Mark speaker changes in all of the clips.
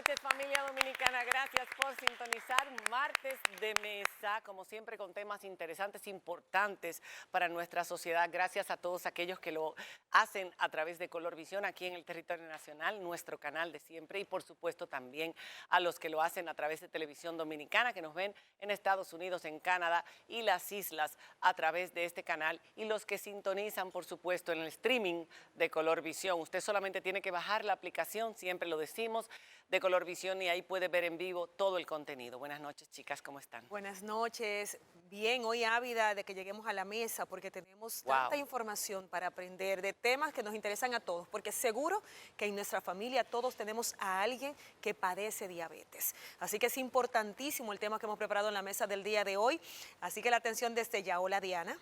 Speaker 1: noches, familia dominicana. Gracias por sintonizar Martes de Mesa, como siempre con temas interesantes, importantes para nuestra sociedad. Gracias a todos aquellos que lo hacen a través de Color Visión aquí en el territorio nacional, nuestro canal de siempre, y por supuesto también a los que lo hacen a través de Televisión Dominicana, que nos ven en Estados Unidos, en Canadá y las islas a través de este canal, y los que sintonizan, por supuesto, en el streaming de Color Visión. Usted solamente tiene que bajar la aplicación, siempre lo decimos, de Color Visión, y ahí puede ver en vivo todo el contenido. Buenas noches, chicas, ¿cómo están?
Speaker 2: Buenas noches. Bien, hoy ávida de que lleguemos a la mesa porque tenemos tanta información para aprender de temas que nos interesan a todos, porque seguro que en nuestra familia todos tenemos a alguien que padece diabetes. Así que es importantísimo el tema que hemos preparado en la mesa del día de hoy. Así que la atención desde ya. Hola, Diana.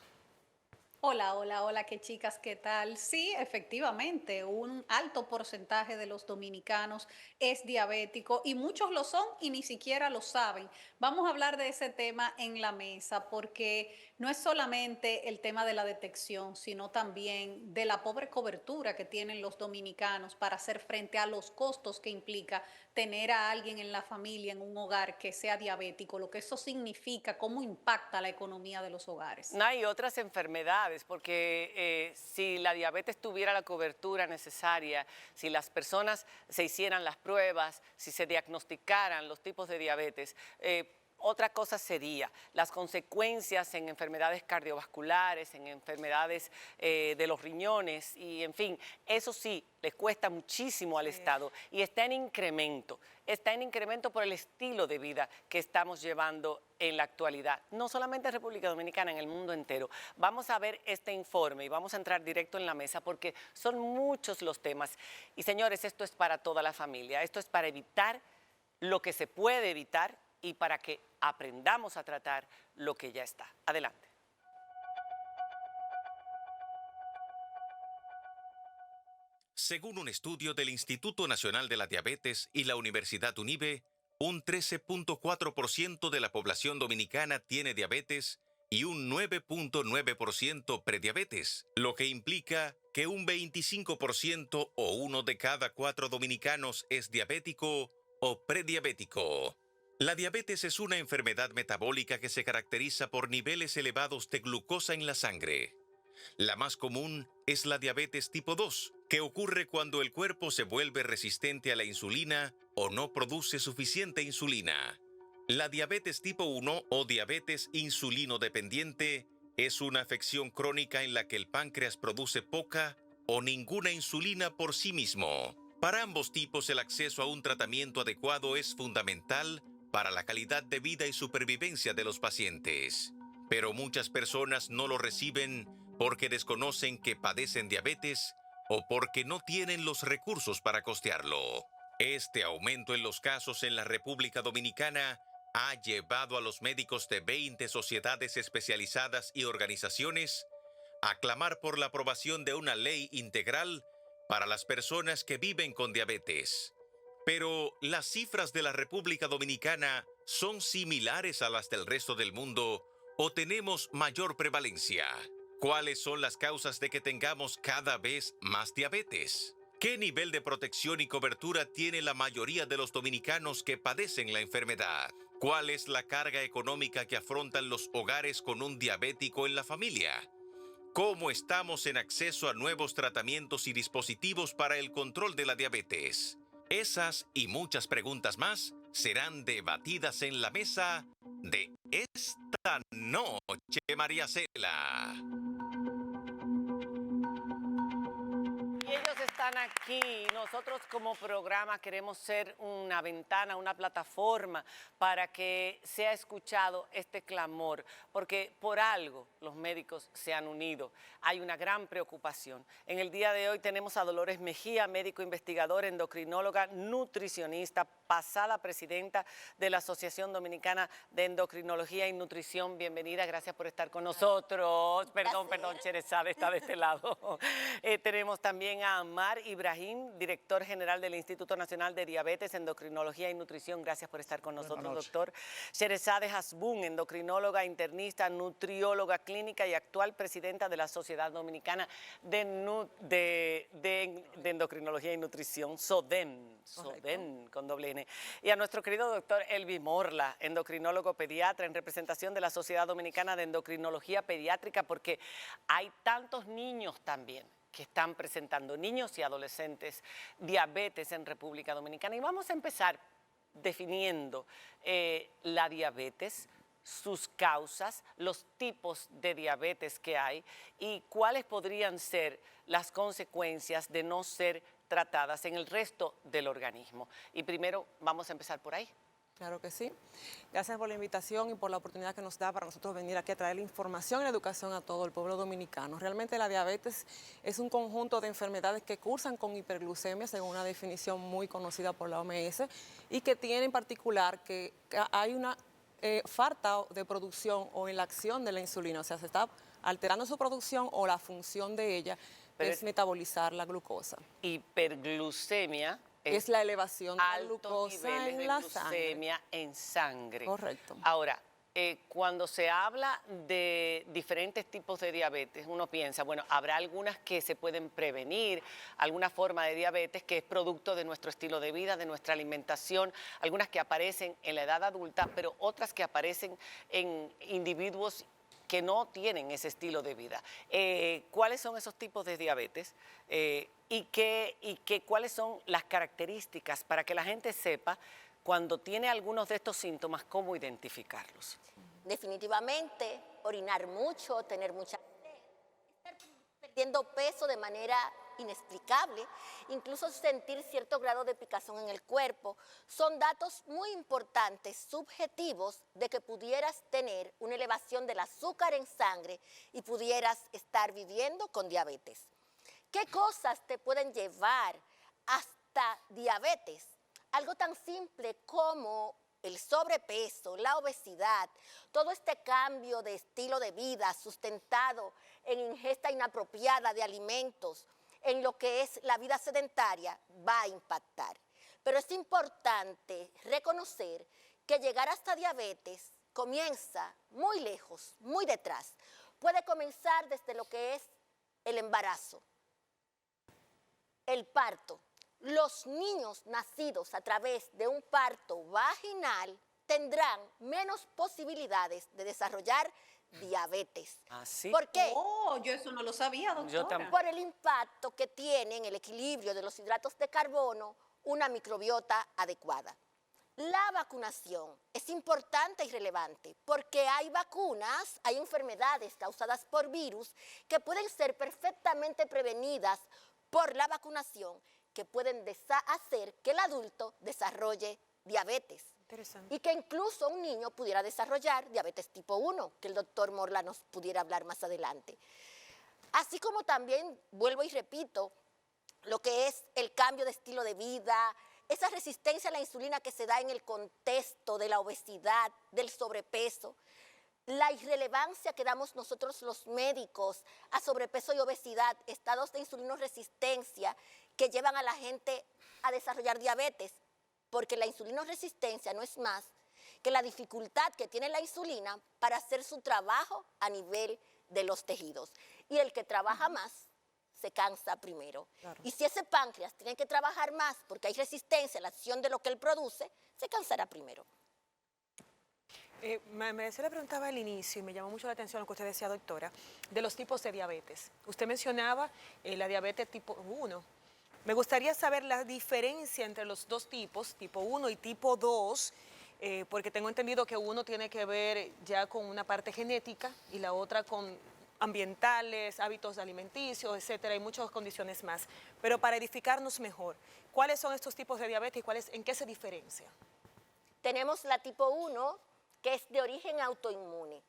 Speaker 3: Hola, hola, hola, qué chicas, ¿qué tal? Sí, efectivamente, un alto porcentaje de los dominicanos es diabético y muchos lo son y ni siquiera lo saben. Vamos a hablar de ese tema en la mesa porque no es solamente el tema de la detección, sino también de la pobre cobertura que tienen los dominicanos para hacer frente a los costos que implica tener a alguien en la familia, en un hogar que sea diabético, lo que eso significa, cómo impacta la economía de los hogares.
Speaker 1: No hay otras enfermedades, porque si la diabetes tuviera la cobertura necesaria, si las personas se hicieran las pruebas, si se diagnosticaran los tipos de diabetes, otra cosa sería las consecuencias en enfermedades cardiovasculares, en enfermedades de los riñones y, en fin, eso sí, les cuesta muchísimo al Estado y está en incremento. Está en incremento por el estilo de vida que estamos llevando en la actualidad, no solamente en República Dominicana, en el mundo entero. Vamos a ver este informe y vamos a entrar directo en la mesa porque son muchos los temas. Y, señores, esto es para toda la familia, esto es para evitar lo que se puede evitar y para que aprendamos a tratar lo que ya está. Adelante.
Speaker 4: Según un estudio del Instituto Nacional de la Diabetes y la Universidad UNIBE, un 13.4% de la población dominicana tiene diabetes y un 9.9% prediabetes, lo que implica que un 25% o 1 de cada 4 dominicanos es diabético o prediabético. La diabetes es una enfermedad metabólica que se caracteriza por niveles elevados de glucosa en la sangre. La más común es la diabetes tipo 2, que ocurre cuando el cuerpo se vuelve resistente a la insulina o no produce suficiente insulina. La diabetes tipo 1 o diabetes insulino dependiente es una afección crónica en la que el páncreas produce poca o ninguna insulina por sí mismo. Para ambos tipos, el acceso a un tratamiento adecuado es fundamental para la calidad de vida y supervivencia de los pacientes. Pero muchas personas no lo reciben porque desconocen que padecen diabetes o porque no tienen los recursos para costearlo. Este aumento en los casos en la República Dominicana ha llevado a los médicos de 20 sociedades especializadas y organizaciones a clamar por la aprobación de una ley integral para las personas que viven con diabetes. Pero las cifras de la República Dominicana son similares a las del resto del mundo o tenemos mayor prevalencia. ¿Cuáles son las causas de que tengamos cada vez más diabetes? ¿Qué nivel de protección y cobertura tiene la mayoría de los dominicanos que padecen la enfermedad? ¿Cuál es la carga económica que afrontan los hogares con un diabético en la familia? ¿Cómo estamos en acceso a nuevos tratamientos y dispositivos para el control de la diabetes? Esas y muchas preguntas más serán debatidas en la mesa de esta noche, María Cela.
Speaker 1: Y ellos están aquí. Nosotros como programa queremos ser una ventana, una plataforma para que sea escuchado este clamor, porque por algo los médicos se han unido. Hay una gran preocupación. En el día de hoy tenemos a Dolores Mejía, médico investigador, endocrinóloga, nutricionista, pasada presidenta de la Asociación Dominicana de Endocrinología y Nutrición. Bienvenida, gracias por estar con nosotros. Perdón, Cherezade está de este lado. Tenemos también a Mari Anwar Ibrahim, director general del Instituto Nacional de Diabetes, Endocrinología y Nutrición. Gracias por estar con nosotros, doctor. Sheresade Hasbun, endocrinóloga, internista, nutrióloga clínica y actual presidenta de la Sociedad Dominicana de Endocrinología y Nutrición, SODEN, con doble N. Y a nuestro querido doctor Elvis Morla, endocrinólogo pediatra, en representación de la Sociedad Dominicana de Endocrinología Pediátrica, porque hay tantos niños también que están presentando, niños y adolescentes, diabetes en República Dominicana. Y vamos a empezar definiendo la diabetes, sus causas, los tipos de diabetes que hay y cuáles podrían ser las consecuencias de no ser tratadas en el resto del organismo. Y primero vamos a empezar por ahí.
Speaker 5: Claro que sí. Gracias por la invitación y por la oportunidad que nos da para nosotros venir aquí a traer la información y la educación a todo el pueblo dominicano. Realmente la diabetes es un conjunto de enfermedades que cursan con hiperglucemia, según una definición muy conocida por la OMS, y que tiene en particular que hay una falta de producción o en la acción de la insulina, o sea, se está alterando su producción o la función de ella, que es metabolizar la glucosa.
Speaker 1: Hiperglucemia
Speaker 5: es la elevación de la glucosa en la
Speaker 1: glucemia
Speaker 5: sangre.
Speaker 1: en sangre.
Speaker 5: Correcto.
Speaker 1: Ahora, cuando se habla de diferentes tipos de diabetes, uno piensa, bueno, habrá algunas que se pueden prevenir, alguna forma de diabetes que es producto de nuestro estilo de vida, de nuestra alimentación, algunas que aparecen en la edad adulta, pero otras que aparecen en individuos que no tienen ese estilo de vida. ¿Cuáles son esos tipos de diabetes? ¿Cuáles son las características para que la gente sepa cuando tiene algunos de estos síntomas, cómo identificarlos?
Speaker 6: Definitivamente, orinar mucho, tener mucha sed, estar perdiendo peso de manera inexplicable, incluso sentir cierto grado de picazón en el cuerpo, son datos muy importantes, subjetivos, de que pudieras tener una elevación del azúcar en sangre y pudieras estar viviendo con diabetes. ¿Qué cosas te pueden llevar hasta diabetes? Algo tan simple como el sobrepeso, la obesidad, todo este cambio de estilo de vida sustentado en ingesta inapropiada de alimentos, en lo que es la vida sedentaria, va a impactar. Pero es importante reconocer que llegar hasta diabetes comienza muy lejos, muy detrás. Puede comenzar desde lo que es el embarazo, el parto. Los niños nacidos a través de un parto vaginal tendrán menos posibilidades de desarrollar diabetes.
Speaker 1: ¿Ah, sí?
Speaker 6: ¿Por qué?
Speaker 3: Oh, yo eso no lo sabía, doctora.
Speaker 1: Yo tampoco.
Speaker 6: Por el impacto que tiene en el equilibrio de los hidratos de carbono una microbiota adecuada. La vacunación es importante y relevante porque hay vacunas, hay enfermedades causadas por virus que pueden ser perfectamente prevenidas por la vacunación, que pueden hacer que el adulto desarrolle diabetes. Y que incluso un niño pudiera desarrollar diabetes tipo 1, que el doctor Morla nos pudiera hablar más adelante. Así como también, vuelvo y repito, lo que es el cambio de estilo de vida, esa resistencia a la insulina que se da en el contexto de la obesidad, del sobrepeso, la irrelevancia que damos nosotros los médicos a sobrepeso y obesidad, estados de insulinoresistencia que llevan a la gente a desarrollar diabetes, porque la insulinoresistencia no es más que la dificultad que tiene la insulina para hacer su trabajo a nivel de los tejidos. Y el que trabaja más se cansa primero. Claro. Y si ese páncreas tiene que trabajar más porque hay resistencia a la acción de lo que él produce, se cansará primero.
Speaker 2: Se le preguntaba al inicio y me llamó mucho la atención lo que usted decía, doctora, de los tipos de diabetes. Usted mencionaba la diabetes tipo 1. Me gustaría saber la diferencia entre los dos tipos, tipo 1 y tipo 2, porque tengo entendido que uno tiene que ver ya con una parte genética y la otra con ambientales, hábitos alimenticios, etcétera, y muchas condiciones más. Pero para edificarnos mejor, ¿cuáles son estos tipos de diabetes y en qué se diferencia?
Speaker 6: Tenemos la tipo 1, que es de origen autoinmune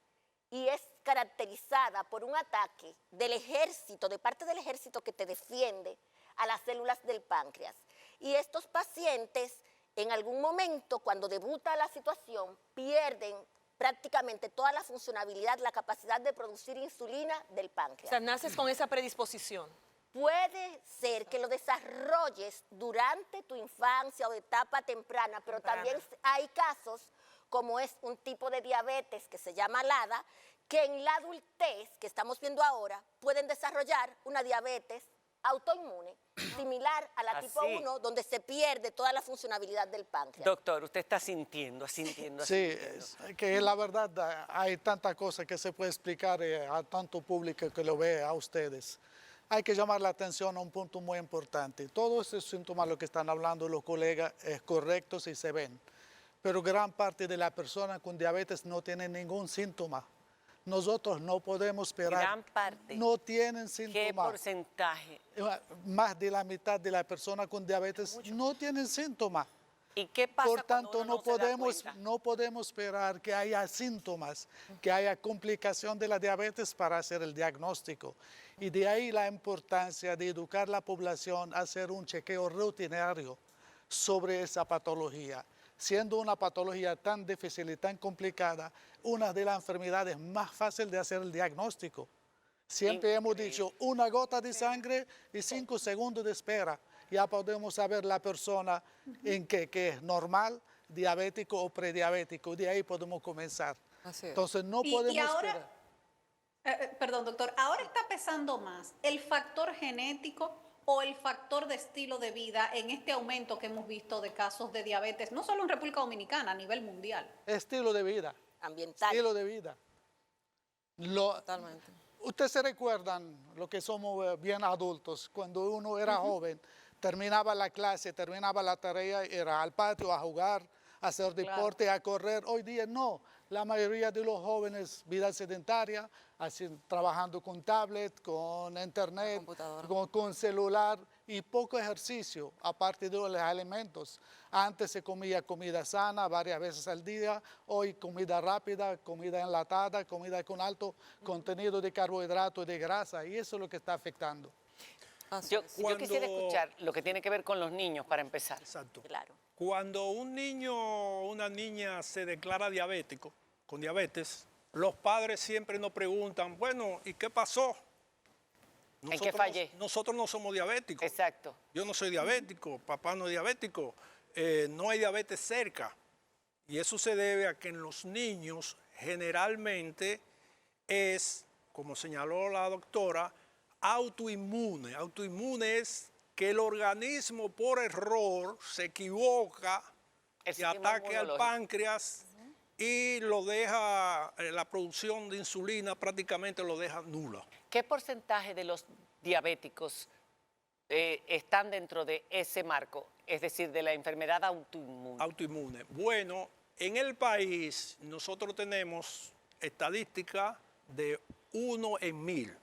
Speaker 6: y es caracterizada por un ataque del ejército, de parte del ejército que te defiende a las células del páncreas. Y estos pacientes, en algún momento, cuando debuta la situación, pierden prácticamente toda la funcionalidad, la capacidad de producir insulina del páncreas.
Speaker 2: O sea, naces con esa predisposición.
Speaker 6: puede ser que lo desarrolles durante tu infancia o etapa temprana, pero también hay casos, como es un tipo de diabetes que se llama LADA, que en la adultez, que estamos viendo ahora, pueden desarrollar una diabetes autoinmune, similar a la tipo 1, donde se pierde toda la funcionalidad del páncreas.
Speaker 1: Doctor, usted está sintiendo.
Speaker 7: Sí, es que la verdad hay tanta cosa que se puede explicar a tanto público que lo ve, a ustedes. Hay que llamar la atención a un punto muy importante. Todos esos síntomas, lo que están hablando los colegas, es correcto si se ven. Pero gran parte de las personas con diabetes no tienen ningún síntoma. Nosotros no podemos esperar.
Speaker 1: Gran parte.
Speaker 7: No tienen síntomas.
Speaker 1: ¿Qué porcentaje?
Speaker 7: Más de la mitad de las personas con diabetes no tienen síntomas.
Speaker 1: ¿Y qué pasa
Speaker 7: Por tanto,
Speaker 1: cuando uno
Speaker 7: no podemos esperar que haya síntomas, que haya complicación de la diabetes para hacer el diagnóstico. Y de ahí la importancia de educar a la población a hacer un chequeo rutinario sobre esa patología. Siendo una patología tan difícil y tan complicada, una de las enfermedades más fáciles de hacer el diagnóstico. Siempre hemos dicho una gota de sangre y 5 segundos de espera. Ya podemos saber la persona en que es normal, diabético o prediabético. De ahí podemos comenzar.
Speaker 5: Así es.
Speaker 7: Entonces no podemos esperar.
Speaker 3: Perdón, doctor, ¿ahora está pesando más el factor genético o el factor de estilo de vida en este aumento que hemos visto de casos de diabetes, no solo en República Dominicana, a nivel mundial?
Speaker 7: Estilo de vida.
Speaker 6: Ambiental.
Speaker 7: Estilo de vida.
Speaker 5: Totalmente.
Speaker 7: Ustedes se recuerdan, lo que somos bien adultos, cuando uno era joven, terminaba la clase, terminaba la tarea, era al patio a jugar, a hacer deporte, a correr. Hoy día no. La mayoría de los jóvenes, vida sedentaria, trabajando con tablet, con internet, con celular y poco ejercicio, aparte de los alimentos. Antes se comía comida sana varias veces al día, hoy comida rápida, comida enlatada, comida con alto contenido de carbohidratos y de grasa, y eso es lo que está afectando.
Speaker 1: Yo quisiera escuchar lo que tiene que ver con los niños para empezar.
Speaker 8: Exacto.
Speaker 6: Claro.
Speaker 8: Cuando un niño o una niña se declara diabético, con diabetes, los padres siempre nos preguntan, bueno, ¿y qué pasó?
Speaker 1: ¿En qué fallé?
Speaker 8: Nosotros no somos diabéticos.
Speaker 1: Exacto.
Speaker 8: Yo no soy diabético, papá no es diabético, no hay diabetes cerca. Y eso se debe a que en los niños generalmente es, como señaló la doctora, autoinmune. Autoinmune es que el organismo por error se equivoca y ataque al páncreas y lo deja, la producción de insulina prácticamente lo deja nula.
Speaker 1: ¿Qué porcentaje de los diabéticos están dentro de ese marco? Es decir, de la enfermedad autoinmune.
Speaker 8: Autoinmune. Bueno, en el país nosotros tenemos estadística de 1 en 1000.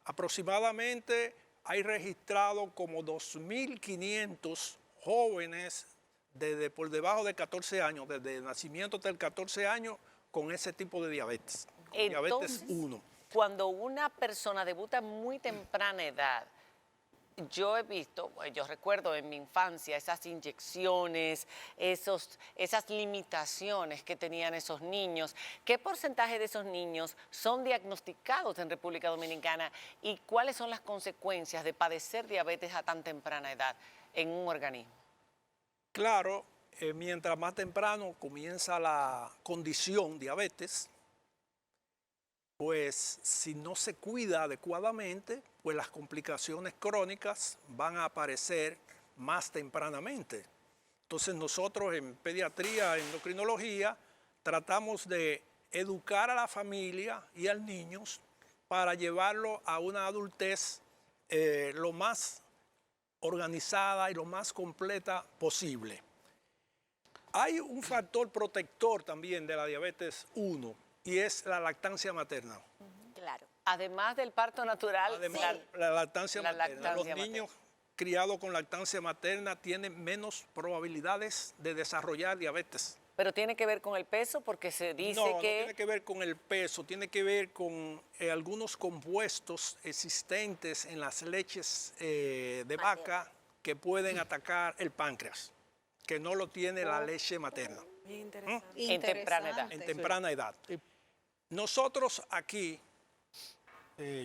Speaker 8: Aproximadamente hay registrado como 2.500 jóvenes por debajo de 14 años, desde el nacimiento hasta el 14 años, con ese tipo de diabetes.
Speaker 1: Entonces,
Speaker 8: diabetes 1.
Speaker 1: Cuando una persona debuta a muy temprana edad, yo he visto, yo recuerdo en mi infancia esas inyecciones, esas limitaciones que tenían esos niños. ¿Qué porcentaje de esos niños son diagnosticados en República Dominicana y cuáles son las consecuencias de padecer diabetes a tan temprana edad en un organismo?
Speaker 8: Claro, mientras más temprano comienza la condición diabetes, pues si no se cuida adecuadamente, pues las complicaciones crónicas van a aparecer más tempranamente. Entonces nosotros en pediatría, endocrinología, tratamos de educar a la familia y al niño para llevarlo a una adultez lo más organizada y lo más completa posible. Hay un factor protector también de la diabetes 1 y es la lactancia materna.
Speaker 6: Claro.
Speaker 1: Además del parto natural,
Speaker 8: Además, la lactancia materna. Los niños criados con lactancia materna tienen menos probabilidades de desarrollar diabetes.
Speaker 1: Pero tiene que ver con el peso porque se dice
Speaker 8: no
Speaker 1: que...
Speaker 8: No tiene que ver con el peso, tiene que ver con algunos compuestos existentes en las leches de vaca que pueden atacar el páncreas, que no lo tiene la leche materna.
Speaker 2: Bien interesante.
Speaker 1: En temprana edad.
Speaker 8: En temprana edad. Nosotros aquí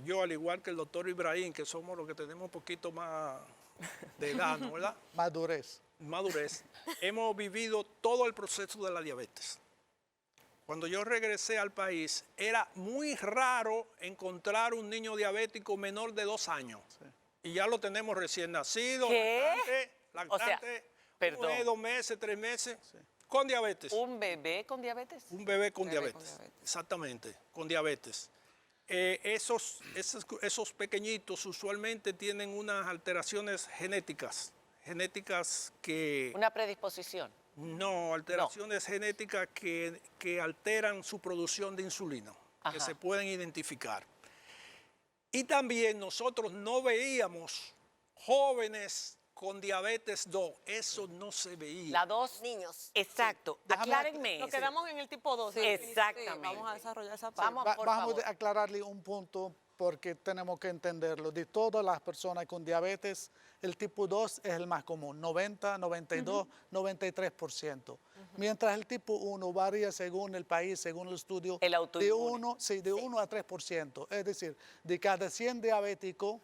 Speaker 8: Yo, al igual que el doctor Ibrahim, que somos los que tenemos un poquito más de edad, ¿no, verdad?
Speaker 7: Madurez.
Speaker 8: Madurez, hemos vivido todo el proceso de la diabetes. Cuando yo regresé al país, era muy raro encontrar un niño diabético menor de 2 años.
Speaker 7: Sí.
Speaker 8: Y ya lo tenemos recién nacido,
Speaker 1: ¿Qué?
Speaker 8: lactante,
Speaker 1: perdón.
Speaker 8: 1 mes, 2 meses, 3 meses, con diabetes.
Speaker 1: ¿Un bebé con diabetes?
Speaker 8: Un bebé con
Speaker 5: Bebé
Speaker 8: diabetes.
Speaker 5: con diabetes.
Speaker 8: Exactamente, con diabetes. Esos pequeñitos usualmente tienen unas alteraciones genéticas que...
Speaker 1: Una predisposición.
Speaker 8: No, alteraciones genéticas que alteran su producción de insulina, que
Speaker 1: Ajá.
Speaker 8: se pueden identificar. Y también nosotros no veíamos jóvenes con diabetes 2, eso no se veía.
Speaker 1: La 2.
Speaker 6: Niños.
Speaker 1: Exacto.
Speaker 7: Déjame-
Speaker 1: Aclárenme
Speaker 2: Nos
Speaker 1: eso.
Speaker 2: quedamos en el tipo 2.
Speaker 1: Exactamente.
Speaker 5: Vamos a desarrollar esa parte.
Speaker 1: Vamos, por
Speaker 7: Vamos
Speaker 1: favor.
Speaker 7: a aclararle un punto porque tenemos que entenderlo. De todas las personas con diabetes, el tipo 2 es el más común, 90, 92, 93%. Mientras el tipo 1 varía según el país, según el estudio,
Speaker 1: El
Speaker 7: de
Speaker 1: autoinmune.
Speaker 7: 1 a 3%. Es decir, de cada 100 diabéticos,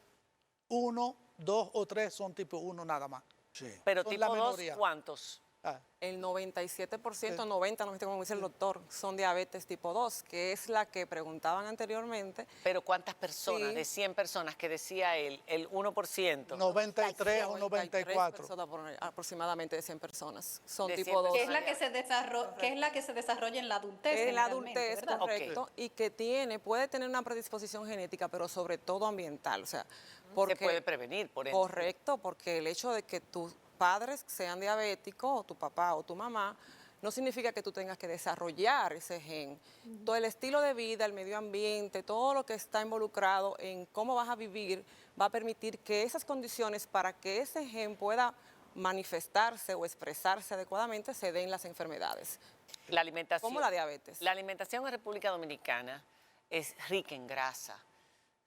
Speaker 7: 1, 2 o 3 son tipo 1 nada más.
Speaker 8: Sí.
Speaker 1: Pero
Speaker 7: Son
Speaker 1: tipo
Speaker 7: la
Speaker 1: 2,
Speaker 7: minoría.
Speaker 1: ¿cuántos?
Speaker 7: Ah,
Speaker 5: El 97%, 90, como dice el doctor, son diabetes tipo 2, que es la que preguntaban anteriormente.
Speaker 1: Pero ¿cuántas personas?
Speaker 5: Sí.
Speaker 1: De 100 personas que decía él, el 1%.
Speaker 7: 93 o
Speaker 5: 93
Speaker 7: 94.
Speaker 5: personas aproximadamente de 100 personas son
Speaker 1: De 100
Speaker 5: tipo 2.
Speaker 3: Que es la que se desarrolla en la adultez.
Speaker 5: En la
Speaker 3: generalmente,
Speaker 5: adultez,
Speaker 3: ¿verdad?
Speaker 5: correcto, y que puede tener una predisposición genética, pero sobre todo ambiental, o sea, porque
Speaker 1: Se puede prevenir, por ende.
Speaker 5: correcto, porque el hecho de que tus padres sean diabéticos, o tu papá o tu mamá, no significa que tú tengas que desarrollar ese gen. Todo el estilo de vida, el medio ambiente, todo lo que está involucrado en cómo vas a vivir, va a permitir que esas condiciones para que ese gen pueda manifestarse o expresarse adecuadamente se den las enfermedades.
Speaker 1: La alimentación.
Speaker 5: Como la diabetes.
Speaker 1: La alimentación en República Dominicana es rica en grasa,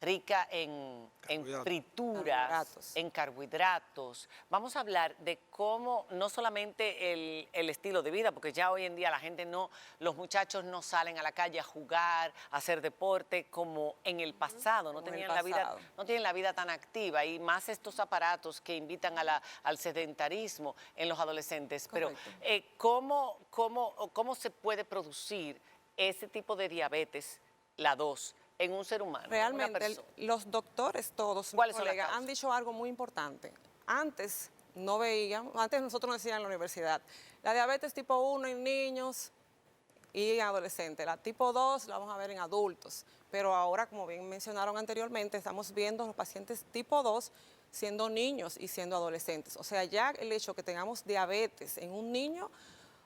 Speaker 1: rica en
Speaker 8: Carbohidratos.
Speaker 1: frituras,
Speaker 5: Carbohidratos.
Speaker 1: en carbohidratos. Vamos a hablar de cómo, no solamente el estilo de vida, porque ya hoy en día la gente no, los muchachos no salen a la calle a jugar, a hacer deporte como en el pasado, no
Speaker 5: Como en el
Speaker 1: tenían la vida,
Speaker 5: pasado.
Speaker 1: no tienen la vida tan activa y más estos aparatos que invitan al sedentarismo en los adolescentes. Pero
Speaker 5: Correcto.
Speaker 1: ¿cómo se puede producir ese tipo de diabetes, la 2, en un ser humano? en una
Speaker 5: Realmente
Speaker 1: persona?
Speaker 5: los doctores todos,
Speaker 1: ¿Cuáles son las
Speaker 5: colegas, han
Speaker 1: causas?
Speaker 5: dicho algo muy importante. Antes no veíamos, antes nosotros nos decían en la universidad, la diabetes tipo 1 en niños y en adolescentes, la tipo 2 la vamos a ver en adultos, pero ahora, como bien mencionaron anteriormente, estamos viendo los pacientes tipo 2 siendo niños y siendo adolescentes. O sea, ya el hecho que tengamos diabetes en un niño,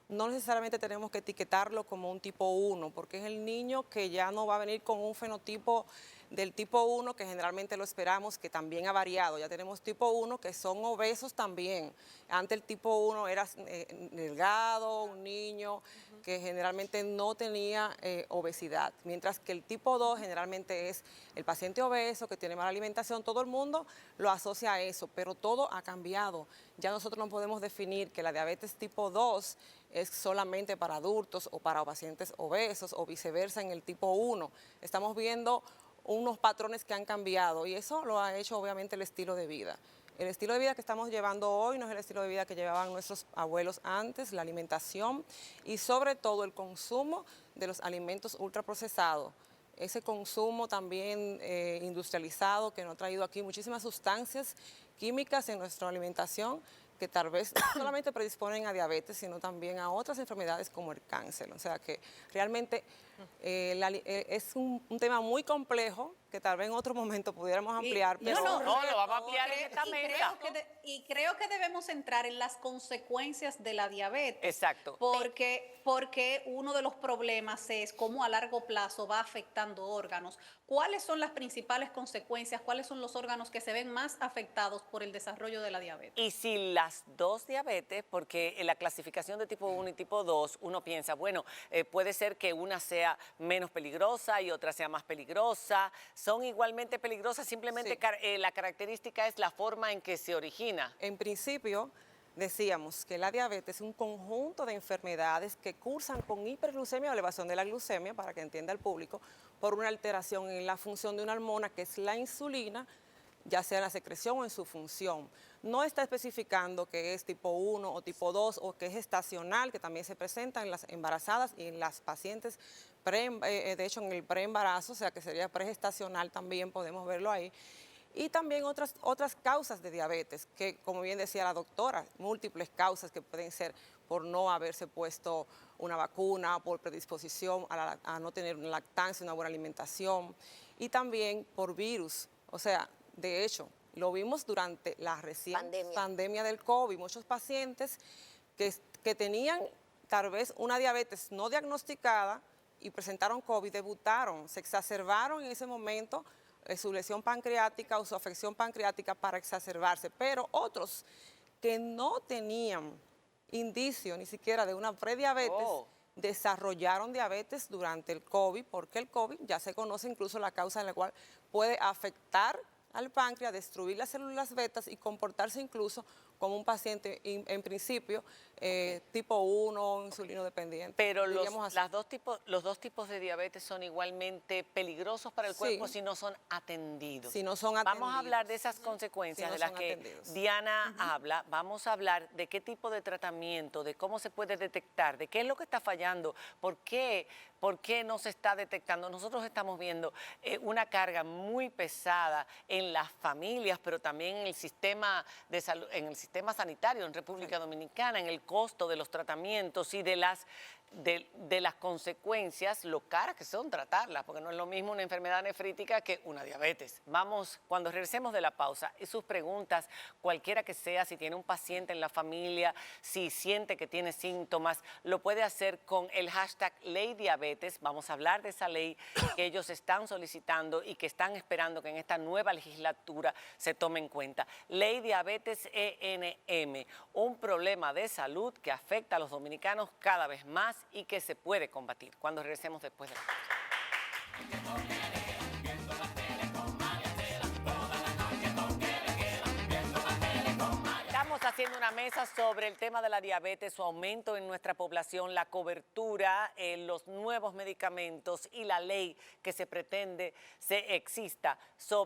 Speaker 5: no necesariamente tenemos que etiquetarlo como un tipo 1, porque es el niño que ya no va a venir con un fenotipo del tipo 1, que generalmente lo esperamos, que también ha variado. Ya tenemos tipo 1 que son obesos también. Antes el tipo 1 era delgado, un niño que generalmente no tenía obesidad, mientras que el tipo 2 generalmente es el paciente obeso que tiene mala alimentación. Todo el mundo lo asocia a eso, pero todo ha cambiado. Ya nosotros no podemos definir que la diabetes tipo 2 es solamente para adultos o para pacientes obesos o viceversa en el tipo 1. Estamos viendo unos patrones que han cambiado y eso lo ha hecho obviamente el estilo de vida. El estilo de vida que estamos llevando hoy no es el estilo de vida que llevaban nuestros abuelos antes, la alimentación y sobre todo el consumo de los alimentos ultraprocesados. Ese consumo también industrializado que nos ha traído aquí muchísimas sustancias químicas en nuestra alimentación que tal vez no solamente predisponen a diabetes, sino también a otras enfermedades como el cáncer. O sea que realmente es un tema muy complejo que tal vez en otro momento pudiéramos ampliar.
Speaker 3: Y-
Speaker 1: No, lo vamos a ampliar en esta mesa.
Speaker 3: Y creo que debemos entrar en las consecuencias de la diabetes.
Speaker 1: Exacto.
Speaker 3: Porque uno de los problemas es cómo a largo plazo va afectando órganos. ¿Cuáles son las principales consecuencias? ¿Cuáles son los órganos que se ven más afectados por el desarrollo de la diabetes?
Speaker 1: Y si las dos diabetes, porque en la clasificación de tipo 1 y tipo 2, uno piensa, bueno, puede ser que una sea menos peligrosa y otra sea más peligrosa. Son igualmente peligrosas, simplemente
Speaker 5: Sí.
Speaker 1: la característica es la forma en que se origina.
Speaker 5: En principio, decíamos que la diabetes es un conjunto de enfermedades que cursan con hiperglucemia o elevación de la glucemia, para que entienda el público, por una alteración en la función de una hormona que es la insulina, ya sea en la secreción o en su función. No está especificando que es tipo 1 o tipo 2 o que es estacional, que también se presenta en las embarazadas y en las pacientes, de hecho en el preembarazo, o sea que sería pregestacional también, podemos verlo ahí. Y también otras causas de diabetes, que como bien decía la doctora, múltiples causas que pueden ser por no haberse puesto una vacuna, por predisposición a no tener una lactancia, una buena alimentación, y también por virus. O sea, de hecho, lo vimos durante la reciente pandemia del COVID, muchos pacientes que tenían tal vez una diabetes no diagnosticada y presentaron COVID, debutaron, se exacerbaron en ese momento su lesión pancreática o su afección pancreática para exacerbarse, pero otros que no tenían indicio ni siquiera de una prediabetes, desarrollaron diabetes durante el COVID, porque el COVID ya se conoce incluso la causa en la cual puede afectar al páncreas, destruir las células betas y comportarse incluso como un paciente en principio tipo 1, insulino dependiente.
Speaker 1: Pero los dos tipos de diabetes son igualmente peligrosos para el cuerpo si no son atendidos.
Speaker 5: Si no son atendidos.
Speaker 1: Vamos a hablar de esas consecuencias de las que Diana habla. Vamos a hablar de qué tipo de tratamiento, de cómo se puede detectar, de qué es lo que está fallando, por qué no se está detectando. Nosotros estamos viendo una carga muy pesada en las familias, pero también en el sistema de salud, en el sistema sanitario en República Dominicana, en el costo de los tratamientos y de las consecuencias, lo caras que son tratarlas, porque no es lo mismo una enfermedad nefrítica que una diabetes. Vamos, cuando regresemos de la pausa, y sus preguntas, cualquiera que sea, si tiene un paciente en la familia, si siente que tiene síntomas, lo puede hacer con el hashtag Ley Diabetes. Vamos a hablar de esa ley que ellos están solicitando y que están esperando que en esta nueva legislatura se tome en cuenta. Ley Diabetes ENM, un problema de salud que afecta a los dominicanos cada vez más y que se puede combatir. Cuando regresemos después de la pausa. Estamos haciendo una mesa sobre el tema de la diabetes, su aumento en nuestra población, la cobertura, los nuevos medicamentos y la ley que se pretende se exista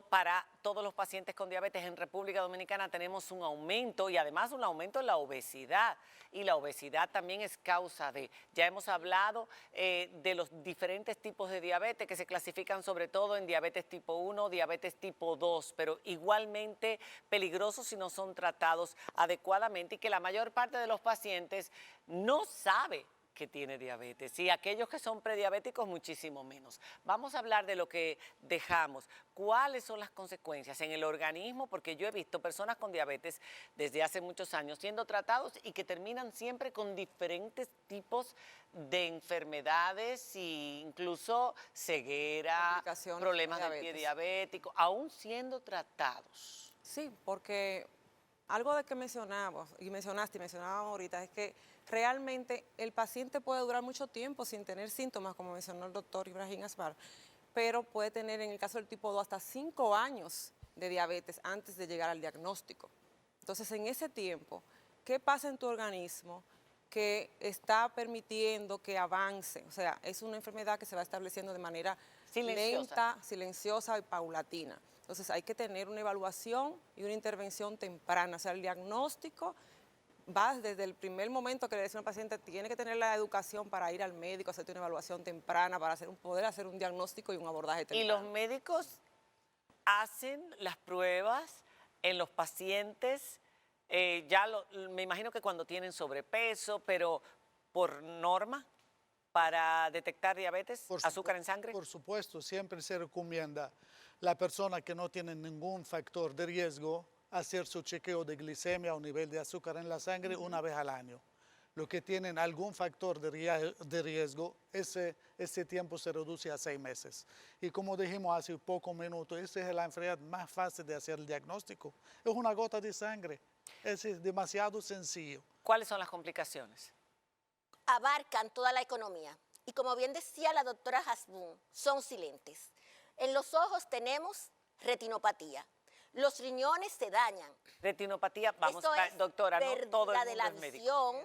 Speaker 1: para todos los pacientes con diabetes. En República Dominicana tenemos un aumento y además un aumento en la obesidad. Y la obesidad también es causa de, ya hemos hablado de los diferentes tipos de diabetes que se clasifican sobre todo en diabetes tipo 1, diabetes tipo 2, pero igualmente peligrosos si no son tratados adecuadamente y que la mayor parte de los pacientes no sabe que tiene diabetes y aquellos que son prediabéticos muchísimo menos. Vamos a hablar de lo que dejamos, cuáles son las consecuencias en el organismo, porque yo he visto personas con diabetes desde hace muchos años siendo tratados y que terminan siempre con diferentes tipos de enfermedades e incluso ceguera, problemas del pie diabético, aún siendo tratados.
Speaker 5: Sí, porque algo de que mencionábamos ahorita es que realmente el paciente puede durar mucho tiempo sin tener síntomas, como mencionó el doctor Ibrahim Asbar, pero puede tener en el caso del tipo 2 hasta 5 años de diabetes antes de llegar al diagnóstico. Entonces, en ese tiempo, ¿qué pasa en tu organismo que está permitiendo que avance? O sea, es una enfermedad que se va estableciendo de manera lenta, silenciosa y paulatina. Entonces hay que tener una evaluación y una intervención temprana. O sea, el diagnóstico va desde el primer momento que le dice al paciente, tiene que tener la educación para ir al médico, hacerte una evaluación temprana, para poder hacer un diagnóstico y un abordaje temprano.
Speaker 1: ¿Y los médicos hacen las pruebas en los pacientes? Me imagino que cuando tienen sobrepeso, pero por norma, para detectar diabetes, azúcar en sangre.
Speaker 7: Por supuesto, siempre se recomienda la persona que no tiene ningún factor de riesgo hacer su chequeo de glicemia o nivel de azúcar en la sangre una vez al año. Los que tienen algún factor de riesgo, ese tiempo se reduce a 6 meses. Y como dijimos hace pocos minutos, esa es la enfermedad más fácil de hacer el diagnóstico. Es una gota de sangre. Es demasiado sencillo.
Speaker 1: ¿Cuáles son las complicaciones?
Speaker 6: Abarcan toda la economía. Y como bien decía la doctora Hasbun, son silentes. En los ojos tenemos retinopatía. los riñones se dañan.
Speaker 1: Retinopatía, vamos,
Speaker 6: Esto es
Speaker 1: doctora, no todo el
Speaker 6: pérdida de
Speaker 1: mundo
Speaker 6: la
Speaker 1: es médico.
Speaker 6: visión,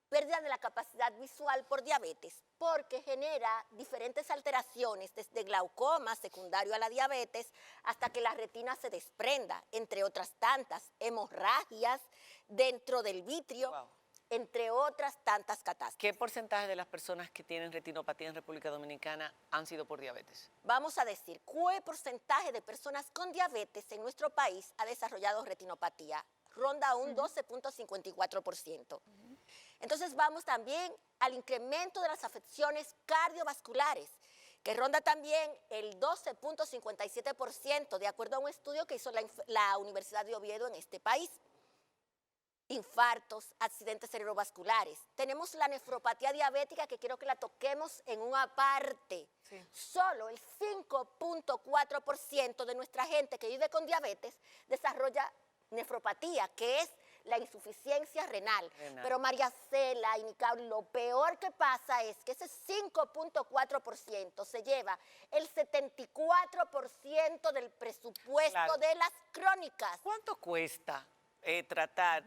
Speaker 6: pérdida de la capacidad visual por diabetes, porque genera diferentes alteraciones, desde glaucoma secundario a la diabetes, hasta que la retina se desprenda, entre otras tantas, hemorragias dentro del vitrio,
Speaker 1: Wow.
Speaker 6: entre otras tantas catástrofes.
Speaker 1: ¿Qué porcentaje de las personas que tienen retinopatía en República Dominicana han sido por diabetes?
Speaker 6: Vamos a decir, ¿qué porcentaje de personas con diabetes en nuestro país ha desarrollado retinopatía? Ronda un 12.54%. Entonces vamos también al incremento de las afecciones cardiovasculares, que ronda también el 12.57%, de acuerdo a un estudio que hizo la Universidad de Oviedo en este país. Infartos, accidentes cerebrovasculares. Tenemos la nefropatía diabética, que quiero que la toquemos en una parte.
Speaker 2: Sí.
Speaker 6: Solo el 5.4% de nuestra gente que vive con diabetes desarrolla nefropatía, que es la insuficiencia renal. Pero María Cela y Nicole, lo peor que pasa es que ese 5.4% se lleva el 74% del presupuesto de las crónicas.
Speaker 1: ¿Cuánto cuesta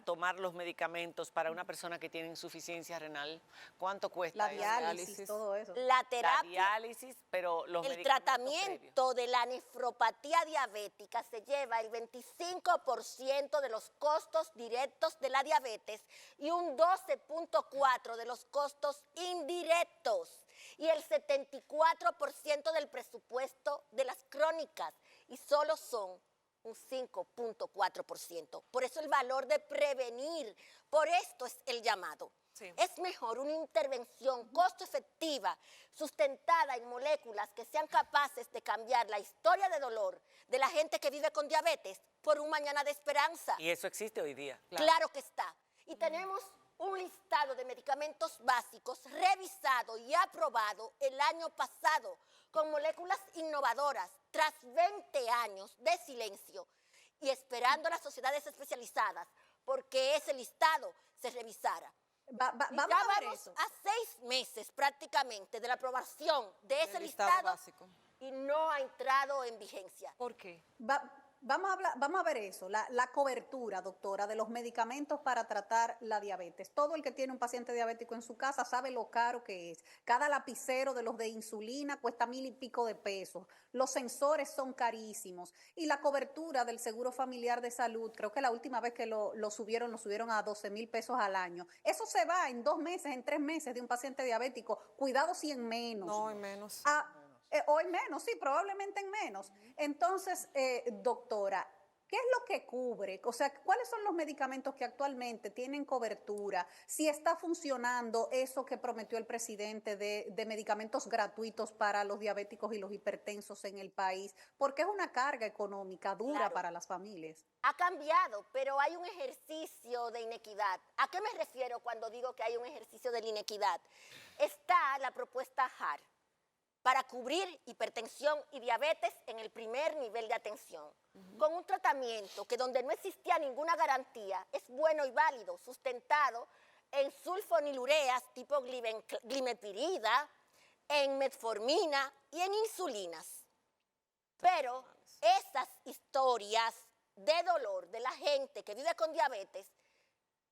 Speaker 1: tomar los medicamentos para una persona que tiene insuficiencia renal? ¿Cuánto cuesta
Speaker 3: La
Speaker 1: eso?
Speaker 3: diálisis, todo eso.
Speaker 6: La
Speaker 1: La
Speaker 6: terapia,
Speaker 1: diálisis, pero los
Speaker 6: el
Speaker 1: medicamentos
Speaker 6: tratamiento de la nefropatía diabética se lleva el 25% de los costos directos de la diabetes y un 12.4% de los costos indirectos y el 74% del presupuesto de las crónicas, y solo son un 5.4%. Por eso el valor de prevenir, por esto es el llamado.
Speaker 2: Sí.
Speaker 6: Es mejor una intervención costo efectiva, sustentada en moléculas que sean capaces de cambiar la historia de dolor de la gente que vive con diabetes por un mañana de esperanza.
Speaker 1: Y eso existe hoy día.
Speaker 6: Claro que está. Y tenemos un listado de medicamentos básicos revisado y aprobado el año pasado con moléculas innovadoras tras 20 años de silencio y esperando a las sociedades especializadas porque ese listado se revisara.
Speaker 3: Vamos
Speaker 6: Ya
Speaker 3: a ver
Speaker 6: vamos
Speaker 3: eso.
Speaker 6: a 6 meses prácticamente de la aprobación de ese
Speaker 5: El listado
Speaker 6: listado
Speaker 5: básico.
Speaker 6: y no ha entrado en vigencia.
Speaker 2: ¿Por qué?
Speaker 3: Vamos a ver eso, la cobertura, doctora, de los medicamentos para tratar la diabetes. Todo el que tiene un paciente diabético en su casa sabe lo caro que es. Cada lapicero de los de insulina cuesta 1,000 y pico de pesos. Los sensores son carísimos. Y la cobertura del Seguro Familiar de Salud, creo que la última vez que lo subieron a 12,000 pesos al año. Eso se va en 2 meses, en 3 meses de un paciente diabético. Cuidado si en menos.
Speaker 5: No, en menos.
Speaker 3: O en menos, sí, probablemente en menos. Entonces, doctora, ¿qué es lo que cubre? O sea, ¿cuáles son los medicamentos que actualmente tienen cobertura? Si está funcionando eso que prometió el presidente de medicamentos gratuitos para los diabéticos y los hipertensos en el país, porque es una carga económica dura
Speaker 6: Claro.
Speaker 3: para las familias.
Speaker 6: Ha cambiado, pero hay un ejercicio de inequidad. ¿A qué me refiero cuando digo que hay un ejercicio de la inequidad? Está la propuesta HAR para cubrir hipertensión y diabetes en el primer nivel de atención, con un tratamiento que donde no existía ninguna garantía es bueno y válido, sustentado en sulfonilureas tipo glimetirida, en metformina y en insulinas. Pero esas historias de dolor de la gente que vive con diabetes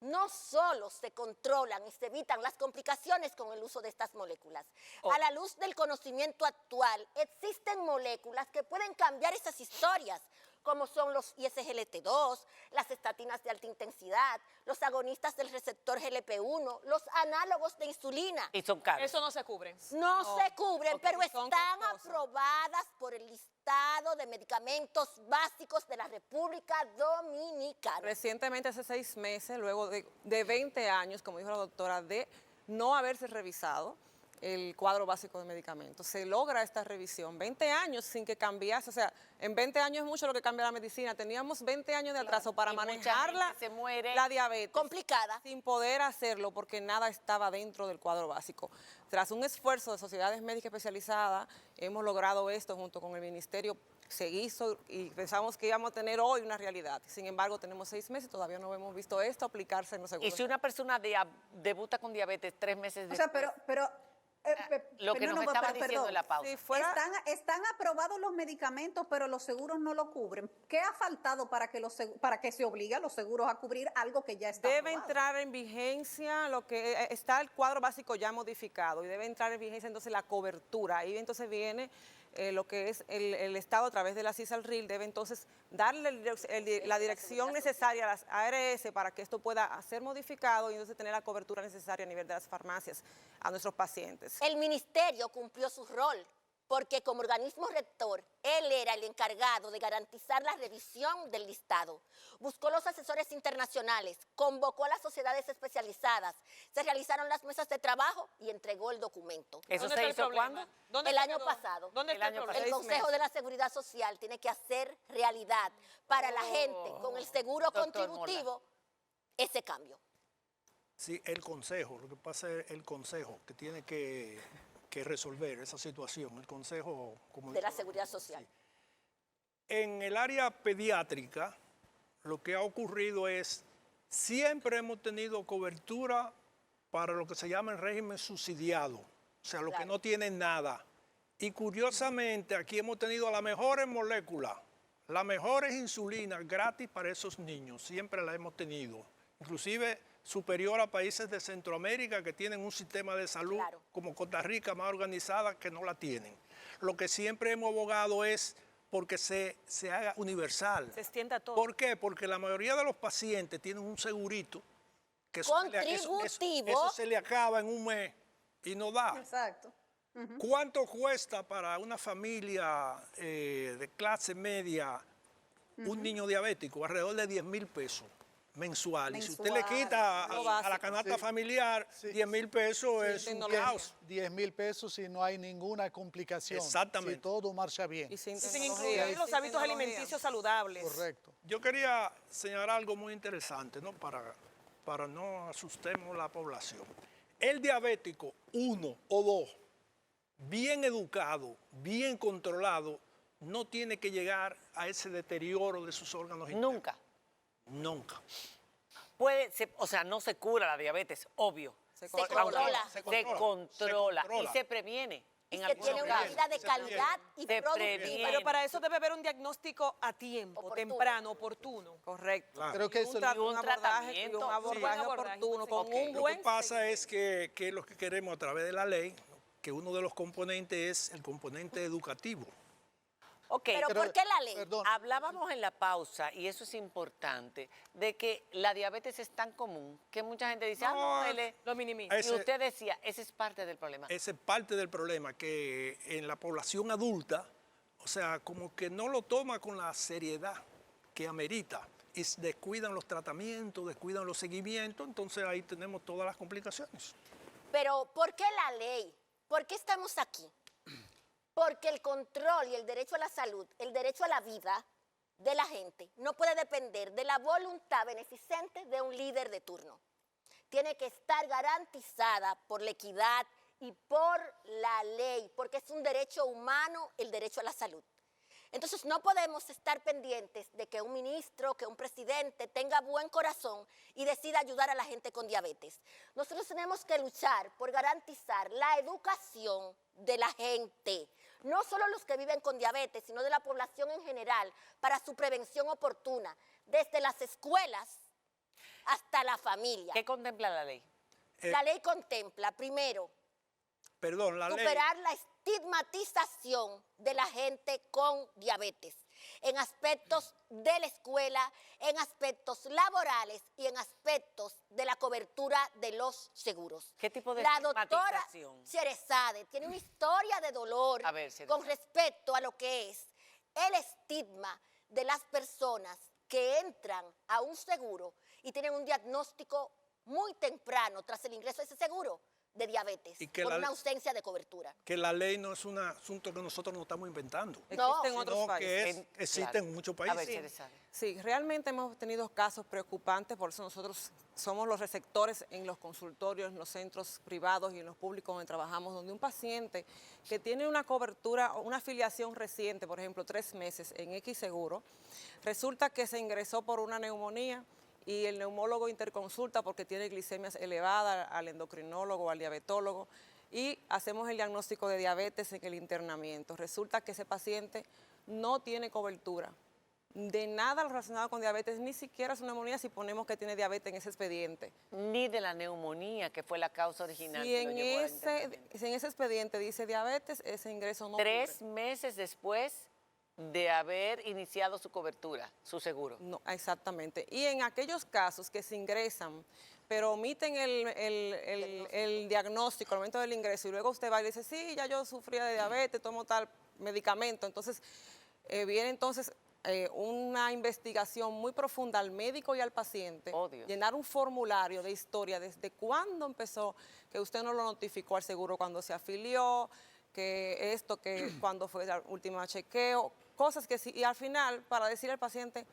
Speaker 6: no solo se controlan y se evitan las complicaciones con el uso de estas moléculas. A la luz del conocimiento actual, existen moléculas que pueden cambiar esas historias, como son los ISGLT2, las estatinas de alta intensidad, los agonistas del receptor GLP-1, los análogos de insulina.
Speaker 1: Y son caros.
Speaker 2: Eso no se cubre.
Speaker 6: No se cubren,
Speaker 5: ok,
Speaker 6: pero
Speaker 5: son
Speaker 6: están
Speaker 5: costosas.
Speaker 6: aprobadas por el listado de medicamentos básicos de la República Dominicana.
Speaker 5: Recientemente, hace 6 meses, luego de 20 años, como dijo la doctora, de no haberse revisado el cuadro básico de medicamentos, se logra esta revisión. 20 años sin que cambiase, o sea, en 20 años es mucho lo que cambia la medicina. Teníamos 20 años de atraso para
Speaker 1: Y mucha
Speaker 5: manejarla,
Speaker 1: gente se muere.
Speaker 5: la diabetes.
Speaker 6: Complicada.
Speaker 5: Sin poder hacerlo porque nada estaba dentro del cuadro básico. Tras un esfuerzo de sociedades médicas especializadas, hemos logrado esto junto con el ministerio. Se hizo y pensamos que íbamos a tener hoy una realidad. Sin embargo, tenemos 6 meses y todavía no hemos visto esto aplicarse en los
Speaker 1: Y
Speaker 5: seguros.
Speaker 1: si una persona debuta con diabetes 3 meses
Speaker 3: O
Speaker 1: después.
Speaker 3: sea, pero
Speaker 1: lo que nos estaba diciendo en la pausa.
Speaker 5: Si fuera-
Speaker 3: Están aprobados los medicamentos, pero los seguros no lo cubren. ¿Qué ha faltado para que se obligue a los seguros a cubrir algo que ya está
Speaker 5: Debe
Speaker 3: aprobado?
Speaker 5: entrar en vigencia lo que está el cuadro básico ya modificado y debe entrar en vigencia entonces la cobertura. Ahí entonces viene lo que es el Estado a través de la CISALRIL, debe entonces darle la dirección necesaria a las ARS para que esto pueda ser modificado y entonces tener la cobertura necesaria a nivel de las farmacias a nuestros pacientes.
Speaker 6: El ministerio cumplió su rol porque como organismo rector, él era el encargado de garantizar la revisión del listado. Buscó los asesores internacionales, convocó a las sociedades especializadas, se realizaron las mesas de trabajo y entregó el documento.
Speaker 1: ¿Eso se hizo cuándo?
Speaker 6: El año pasado.
Speaker 5: ¿Dónde está el problema?
Speaker 6: El Consejo de la Seguridad Social tiene que hacer realidad para la gente con el seguro
Speaker 1: Doctor
Speaker 6: contributivo ese cambio.
Speaker 8: Sí, el Consejo, lo que pasa es el Consejo que tiene que resolver esa situación, el Consejo como
Speaker 6: De la Seguridad Social.
Speaker 8: En el área pediátrica, lo que ha ocurrido es, siempre hemos tenido cobertura para lo que se llama el régimen subsidiado, o sea, los que no tienen nada. Y curiosamente, aquí hemos tenido las mejores moléculas, las mejores insulinas gratis para esos niños, siempre las hemos tenido. Inclusive superior a países de Centroamérica que tienen un sistema de salud como Costa Rica más organizada que no la tienen. Lo que siempre hemos abogado es porque se haga universal.
Speaker 2: Se extienda todo.
Speaker 8: ¿Por qué? Porque la mayoría de los pacientes tienen un segurito que eso se le acaba en un mes y no da.
Speaker 3: Exacto.
Speaker 8: ¿Cuánto cuesta para una familia de clase media un niño diabético? Alrededor de 10,000 pesos mensual. Y si usted le quita a la canasta familiar 10,000 pesos, es un caos.
Speaker 7: 10,000 pesos si no hay ninguna complicación.
Speaker 8: Exactamente.
Speaker 7: Si todo marcha bien.
Speaker 5: Y sin
Speaker 2: Sin
Speaker 5: tecnología.
Speaker 2: incluir los hábitos alimenticios saludables.
Speaker 7: Correcto.
Speaker 8: Yo quería señalar algo muy interesante, ¿no? Para no asustemos a la población. El diabético 1 o 2, bien educado, bien controlado, no tiene que llegar a ese deterioro de sus órganos internos.
Speaker 1: Nunca.
Speaker 8: Nunca.
Speaker 1: O sea, no se cura la diabetes, obvio.
Speaker 6: Se controla.
Speaker 1: Se controla y se previene.
Speaker 6: Y
Speaker 1: En
Speaker 6: se
Speaker 1: algunos
Speaker 6: tiene una
Speaker 1: casos.
Speaker 6: vida de calidad y
Speaker 1: Se
Speaker 6: productiva.
Speaker 1: previene.
Speaker 2: Pero para eso debe haber un diagnóstico a tiempo,
Speaker 6: Oportuno.
Speaker 2: temprano, oportuno.
Speaker 5: Correcto.
Speaker 8: Claro.
Speaker 7: Creo que eso
Speaker 1: Y un tratamiento.
Speaker 5: abordaje
Speaker 2: Sí.
Speaker 5: oportuno, con
Speaker 1: Ok.
Speaker 5: un
Speaker 8: Lo
Speaker 5: buen
Speaker 8: que pasa es que lo que queremos a través de la ley, que uno de los componentes es el componente educativo.
Speaker 1: Ok,
Speaker 6: Pero ¿por qué la ley?
Speaker 7: Perdón.
Speaker 1: hablábamos en la pausa, y eso es importante, de que la diabetes es tan común que mucha gente dice,
Speaker 8: No,
Speaker 2: Lo minimiza.
Speaker 1: y
Speaker 8: ese-
Speaker 1: usted decía, ese es parte del problema.
Speaker 8: Esa es parte del problema, que en la población adulta, o sea, como que no lo toma con la seriedad que amerita. Y descuidan los tratamientos, descuidan los seguimientos, entonces ahí tenemos todas las complicaciones.
Speaker 6: Pero ¿por qué la ley? ¿Por qué estamos aquí? Porque el control y el derecho a la salud, el derecho a la vida de la gente no puede depender de la voluntad beneficente de un líder de turno. Tiene que estar garantizada por la equidad y por la ley, porque es un derecho humano el derecho a la salud. Entonces no podemos estar pendientes de que un ministro, que un presidente tenga buen corazón y decida ayudar a la gente con diabetes. Nosotros tenemos que luchar por garantizar la educación de la gente, no solo los que viven con diabetes, sino de la población en general, para su prevención oportuna, desde las escuelas hasta la familia.
Speaker 1: ¿Qué contempla la ley?
Speaker 6: La ley contempla, primero,
Speaker 8: Perdón, la ley...
Speaker 6: superar la estigmatización de la gente con diabetes en aspectos de la escuela, en aspectos laborales y en aspectos de la cobertura de los seguros.
Speaker 1: ¿Qué tipo de
Speaker 6: La doctora
Speaker 1: estigmatización?
Speaker 6: Cerezade tiene una historia de dolor
Speaker 1: A ver, Cerezade.
Speaker 6: con respecto a lo que es el estigma de las personas que entran a un seguro y tienen un diagnóstico muy temprano tras el ingreso a ese seguro de diabetes,
Speaker 8: Y que
Speaker 6: por
Speaker 8: la-
Speaker 6: una ausencia de cobertura.
Speaker 8: Que la ley no es un asunto que nosotros no estamos inventando,
Speaker 6: No,
Speaker 5: Existen otros
Speaker 8: sino
Speaker 5: países.
Speaker 8: que
Speaker 1: En-
Speaker 8: existe
Speaker 1: claro.
Speaker 8: en muchos
Speaker 1: A ver,
Speaker 8: países.
Speaker 1: Cerezade.
Speaker 5: Sí, realmente hemos tenido casos preocupantes, por eso nosotros somos los receptores en los consultorios, en los centros privados y en los públicos donde trabajamos, donde un paciente que tiene una cobertura o una afiliación reciente, por ejemplo, 3 meses en X seguro, resulta que se ingresó por una neumonía y el neumólogo interconsulta porque tiene glicemias elevadas al endocrinólogo, al diabetólogo, y hacemos el diagnóstico de diabetes en el internamiento. Resulta que ese paciente no tiene cobertura de nada relacionado con diabetes, ni siquiera su neumonía si ponemos que tiene diabetes en ese expediente.
Speaker 1: Ni de la neumonía, que fue la causa original.
Speaker 5: Si
Speaker 1: que lo
Speaker 5: en
Speaker 1: llevó al
Speaker 5: ese,
Speaker 1: internamiento.
Speaker 5: si en ese expediente dice diabetes, ese ingreso no
Speaker 1: 3
Speaker 5: cubre.
Speaker 1: meses después de haber iniciado su cobertura, su seguro.
Speaker 5: No, exactamente. Y en aquellos casos que se ingresan, pero omiten el diagnóstico al momento del ingreso y luego usted va y dice, sí, ya yo sufría de diabetes, tomo tal medicamento, entonces viene entonces una investigación muy profunda al médico y al paciente,
Speaker 1: Oh, Dios.
Speaker 5: llenar un formulario de historia desde cuándo empezó, que usted no lo notificó al seguro cuando se afilió, que esto, que cuando fue el último chequeo, cosas que sí, y al final, para decir al paciente,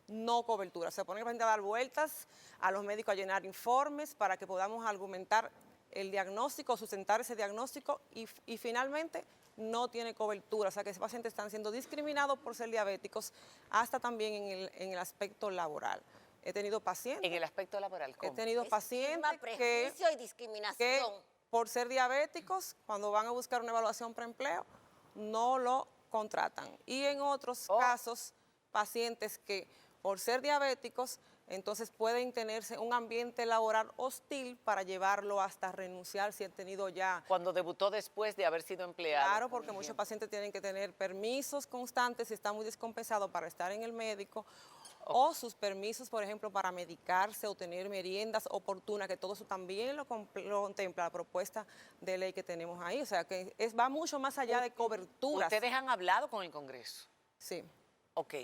Speaker 5: no cobertura. Se pone el paciente a dar vueltas a los médicos a llenar informes para que podamos argumentar el diagnóstico, sustentar ese diagnóstico y finalmente no tiene cobertura. O sea que ese paciente están siendo discriminados por ser diabéticos hasta también en el aspecto laboral. He tenido pacientes.
Speaker 1: En el aspecto laboral, ¿cómo?
Speaker 5: He tenido pacientes
Speaker 6: prejuicio y
Speaker 5: que
Speaker 6: discriminación.
Speaker 5: por ser diabéticos, cuando van a buscar una evaluación preempleo, no lo contratan. Y en otros casos, pacientes que por ser diabéticos, entonces pueden tenerse un ambiente laboral hostil para llevarlo hasta renunciar si han tenido ya.
Speaker 1: Cuando debutó después de haber sido empleado.
Speaker 5: Claro, porque muchos pacientes tienen que tener permisos constantes y están muy descompensados para estar en el médico. O sus permisos, por ejemplo, para medicarse o tener meriendas oportunas, que todo eso también lo contempla la propuesta de ley que tenemos ahí. O sea, que va mucho más allá de coberturas.
Speaker 1: ¿Ustedes han hablado con el Congreso?
Speaker 5: Sí.
Speaker 1: Ok.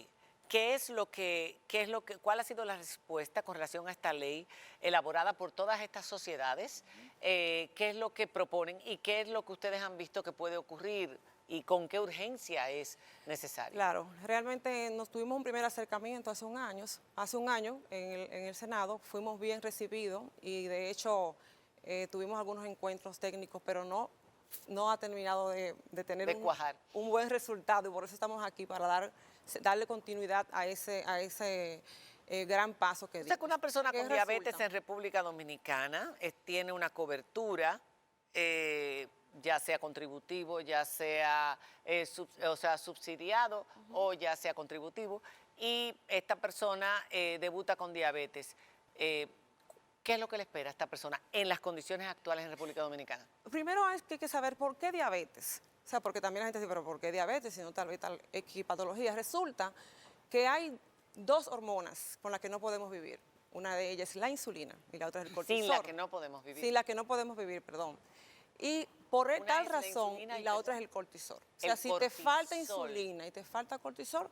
Speaker 1: ¿Cuál ha sido la respuesta con relación a esta ley elaborada por todas estas sociedades? ¿Qué es lo que proponen y qué es lo que ustedes han visto que puede ocurrir? ¿Y con qué urgencia es necesario?
Speaker 5: Claro, realmente nos tuvimos un primer acercamiento hace un año en el Senado, fuimos bien recibidos y de hecho tuvimos algunos encuentros técnicos, pero no ha terminado de tener
Speaker 1: cuajar.
Speaker 5: un buen resultado y por eso estamos aquí para darle continuidad a ese gran paso que
Speaker 1: O sea, que una persona con
Speaker 5: resulta?
Speaker 1: diabetes en República Dominicana tiene una cobertura, ya sea contributivo, ya sea, subsidiado o ya sea contributivo, y esta persona debuta con diabetes. ¿Qué es lo que le espera a esta persona en las condiciones actuales en República Dominicana?
Speaker 5: Primero es que hay que saber por qué diabetes. O sea, porque también la gente dice, pero ¿por qué diabetes? Si no, tal vez tal patología. Resulta que hay 2 hormonas con las que no podemos vivir. Una de ellas es la insulina y la otra es el cortisol.
Speaker 1: Sin la que no podemos vivir.
Speaker 5: Sin la que no podemos vivir, perdón. Y por
Speaker 1: Una
Speaker 5: tal
Speaker 1: es la
Speaker 5: razón,
Speaker 1: insulina
Speaker 5: y
Speaker 1: y
Speaker 5: la
Speaker 1: la
Speaker 5: otra es el cortisol. O sea,
Speaker 1: El
Speaker 5: si te falta
Speaker 1: cortisol.
Speaker 5: insulina y te falta cortisol,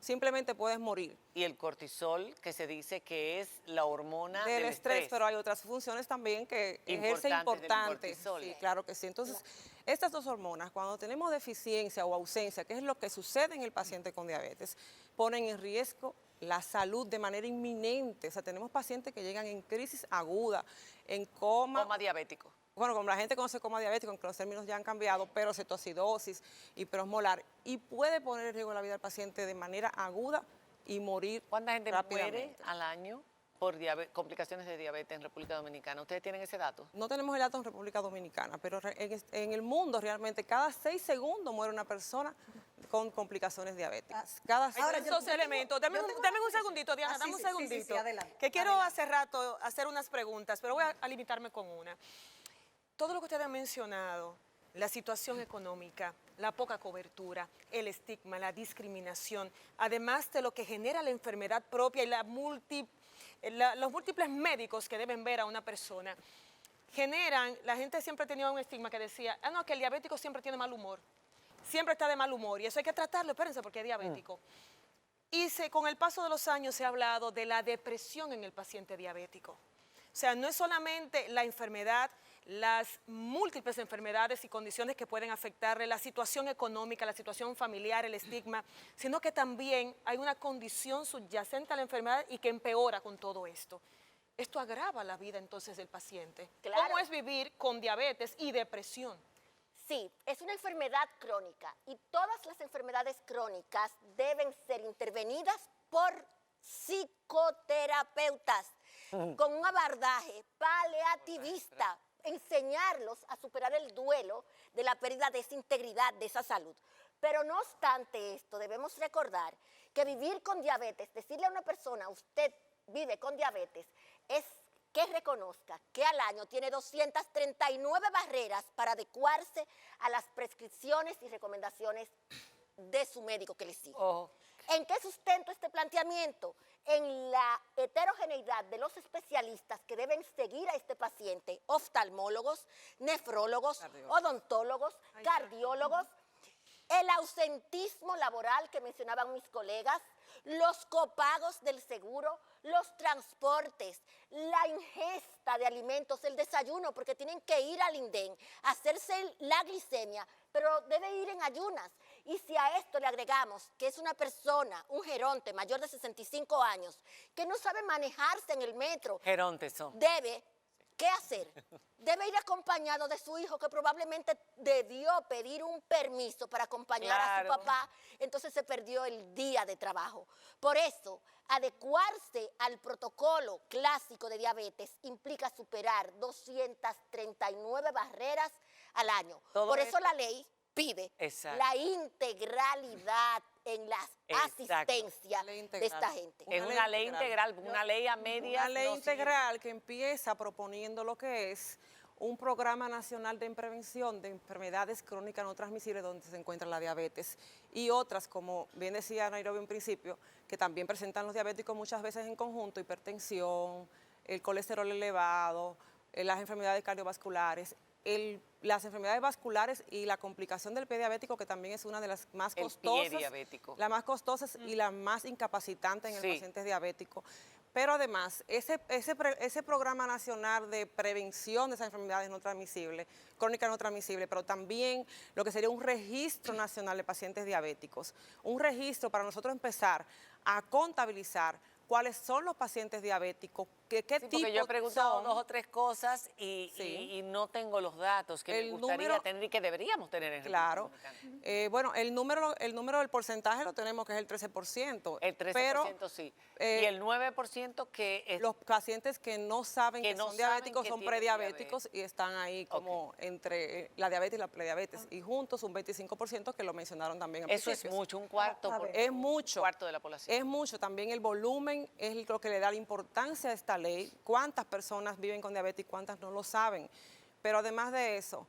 Speaker 5: simplemente puedes morir.
Speaker 1: Y el cortisol, que se dice que es la hormona
Speaker 5: Del estrés, pero hay otras funciones también que ejerce
Speaker 1: Importantes del cortisol.
Speaker 5: Sí, claro que sí. Entonces, estas 2 hormonas, cuando tenemos deficiencia o ausencia, que es lo que sucede en el paciente con diabetes, ponen en riesgo la salud de manera inminente. O sea, tenemos pacientes que llegan en crisis aguda, en coma
Speaker 1: diabético.
Speaker 5: Bueno, como la gente conoce coma diabético, aunque los términos ya han cambiado, pero cetoacidosis, hiperosmolar, y puede poner en riesgo la vida del paciente de manera aguda y morir
Speaker 1: ¿Cuánta gente
Speaker 5: rápidamente.
Speaker 1: muere al año por complicaciones de diabetes en República Dominicana? ¿Ustedes tienen ese dato?
Speaker 5: No tenemos el dato en República Dominicana, pero en el mundo realmente cada 6 segundos muere una persona con complicaciones diabéticas. Cada
Speaker 2: Ahora,
Speaker 5: seis-
Speaker 2: esos elementos. Dame un segundito, Diana, dame un segundito.
Speaker 3: adelante.
Speaker 2: Que quiero hace rato hacer unas preguntas, pero voy a limitarme con una. Todo lo que ustedes han mencionado, la situación económica, la poca cobertura, el estigma, la discriminación, además de lo que genera la enfermedad propia y los múltiples médicos que deben ver a una persona, la gente siempre ha tenido un estigma que decía, no, que el diabético siempre tiene mal humor, siempre está de mal humor y eso hay que tratarlo, espérense, porque es diabético. Y con el paso de los años se ha hablado de la depresión en el paciente diabético. O sea, no es solamente la enfermedad, las múltiples enfermedades y condiciones que pueden afectarle, la situación económica, la situación familiar, el estigma, sino que también hay una condición subyacente a la enfermedad y que empeora con todo esto. Esto agrava la vida entonces del paciente.
Speaker 6: Claro.
Speaker 2: ¿Cómo es vivir con diabetes y depresión?
Speaker 6: Sí, es una enfermedad crónica y todas las enfermedades crónicas deben ser intervenidas por psicoterapeutas con un abordaje paliativista. enseñarlos a superar el duelo de la pérdida de esa integridad, de esa salud. Pero no obstante esto, debemos recordar que vivir con diabetes, decirle a una persona, usted vive con diabetes, es que reconozca que al año tiene 239 barreras para adecuarse a las prescripciones y recomendaciones de su médico que le sigue. ¿En qué sustento este planteamiento? En la heterogeneidad de los especialistas que deben seguir a este paciente, oftalmólogos, nefrólogos, odontólogos, cardiólogos, el ausentismo laboral que mencionaban mis colegas, los copagos del seguro, los transportes, la ingesta de alimentos, el desayuno, porque tienen que ir al INDEN, hacerse la glicemia, pero debe ir en ayunas. Y si a esto le agregamos que es una persona, un geronte mayor de 65 años, que no sabe manejarse en el metro,
Speaker 1: Gerontes son.
Speaker 6: debe, ¿qué hacer? Debe ir acompañado de su hijo, que probablemente debió pedir un permiso para acompañar a su papá, entonces se perdió el día de trabajo. Por eso, adecuarse al protocolo clásico de diabetes implica superar 239 barreras al año. Por eso la ley pide la integralidad en la asistencia de esta gente.
Speaker 1: Es una ley integral, una ley a medias.
Speaker 5: Una ley integral que empieza proponiendo lo que es un programa nacional de prevención de enfermedades crónicas no transmisibles donde se encuentra la diabetes y otras, como bien decía Nairobi en principio, que también presentan los diabéticos muchas veces en conjunto, hipertensión, el colesterol elevado, las enfermedades cardiovasculares, las enfermedades vasculares y la complicación del pie diabético, que también es una de las más costosas.
Speaker 1: El pie diabético.
Speaker 5: Las más costosas y las más incapacitantes en el paciente diabético. Pero además, ese programa nacional de prevención de esas enfermedades no transmisibles, crónicas no transmisibles, pero también lo que sería un registro nacional de pacientes diabéticos, un registro para nosotros empezar a contabilizar cuáles son los pacientes diabéticos, qué tipo son.
Speaker 1: Porque yo he preguntado 2 o 3 cosas y no tengo los datos que me gustaría tener y que deberíamos tener en
Speaker 5: Claro. Bueno, el número del porcentaje lo tenemos, que es el 13%.
Speaker 1: El 13%
Speaker 5: pero,
Speaker 1: sí. Y el 9% que es...
Speaker 5: Los pacientes que no saben que son diabéticos
Speaker 1: que
Speaker 5: son
Speaker 1: tienen
Speaker 5: prediabéticos y están ahí como entre la diabetes y la prediabetes. Y juntos un 25% que lo mencionaron también al
Speaker 1: Eso
Speaker 5: principio.
Speaker 1: es mucho, un cuarto.
Speaker 5: Es mucho.
Speaker 1: Un cuarto de la población.
Speaker 5: Es mucho. También el volumen es lo que le da la importancia a esta ley. Cuántas personas viven con diabetes y cuántas no lo saben. Pero además de eso,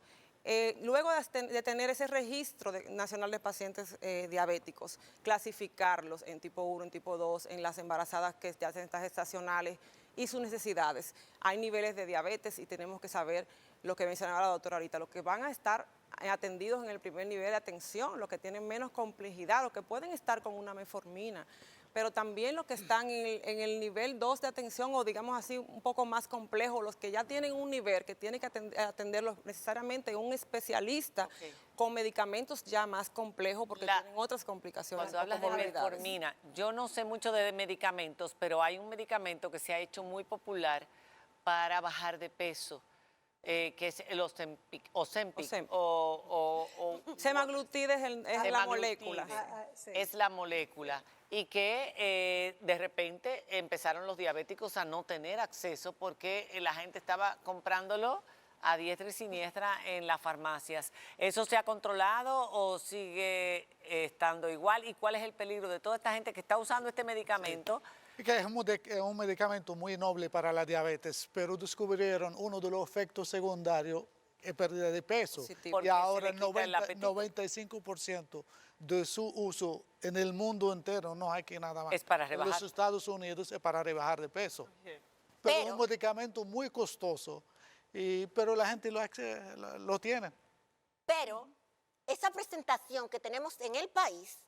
Speaker 5: luego de tener ese registro nacional de pacientes diabéticos, clasificarlos en tipo 1, en tipo 2, en las embarazadas que ya hacen estas gestacionales y sus necesidades. Hay niveles de diabetes y tenemos que saber lo que mencionaba la doctora ahorita, los que van a estar atendidos en el primer nivel de atención, los que tienen menos complejidad, los que pueden estar con una metformina, pero también los que están en el nivel 2 de atención o digamos así un poco más complejo, los que ya tienen un nivel que tiene que atenderlos necesariamente un especialista con medicamentos ya más complejos porque tienen otras complicaciones.
Speaker 1: Cuando hablas de metformina, yo no sé mucho de medicamentos, pero hay un medicamento que se ha hecho muy popular para bajar de peso. Que es el Ozempic.
Speaker 5: Semaglutide es la molécula.
Speaker 1: Es la molécula. Y que de repente empezaron los diabéticos a no tener acceso porque la gente estaba comprándolo a diestra y siniestra en las farmacias. ¿Eso se ha controlado o sigue estando igual? ¿Y cuál es el peligro de toda esta gente que está usando este medicamento?
Speaker 7: Que es un medicamento muy noble para la diabetes, pero descubrieron uno de los efectos secundarios es pérdida de peso. Y ahora el 95% de su uso en el mundo entero, no hay que nada más.
Speaker 1: Es para rebajar.
Speaker 7: En los Estados Unidos es para rebajar de peso. Pero es un medicamento muy costoso, pero la gente lo tiene.
Speaker 6: Pero esa presentación que tenemos en el país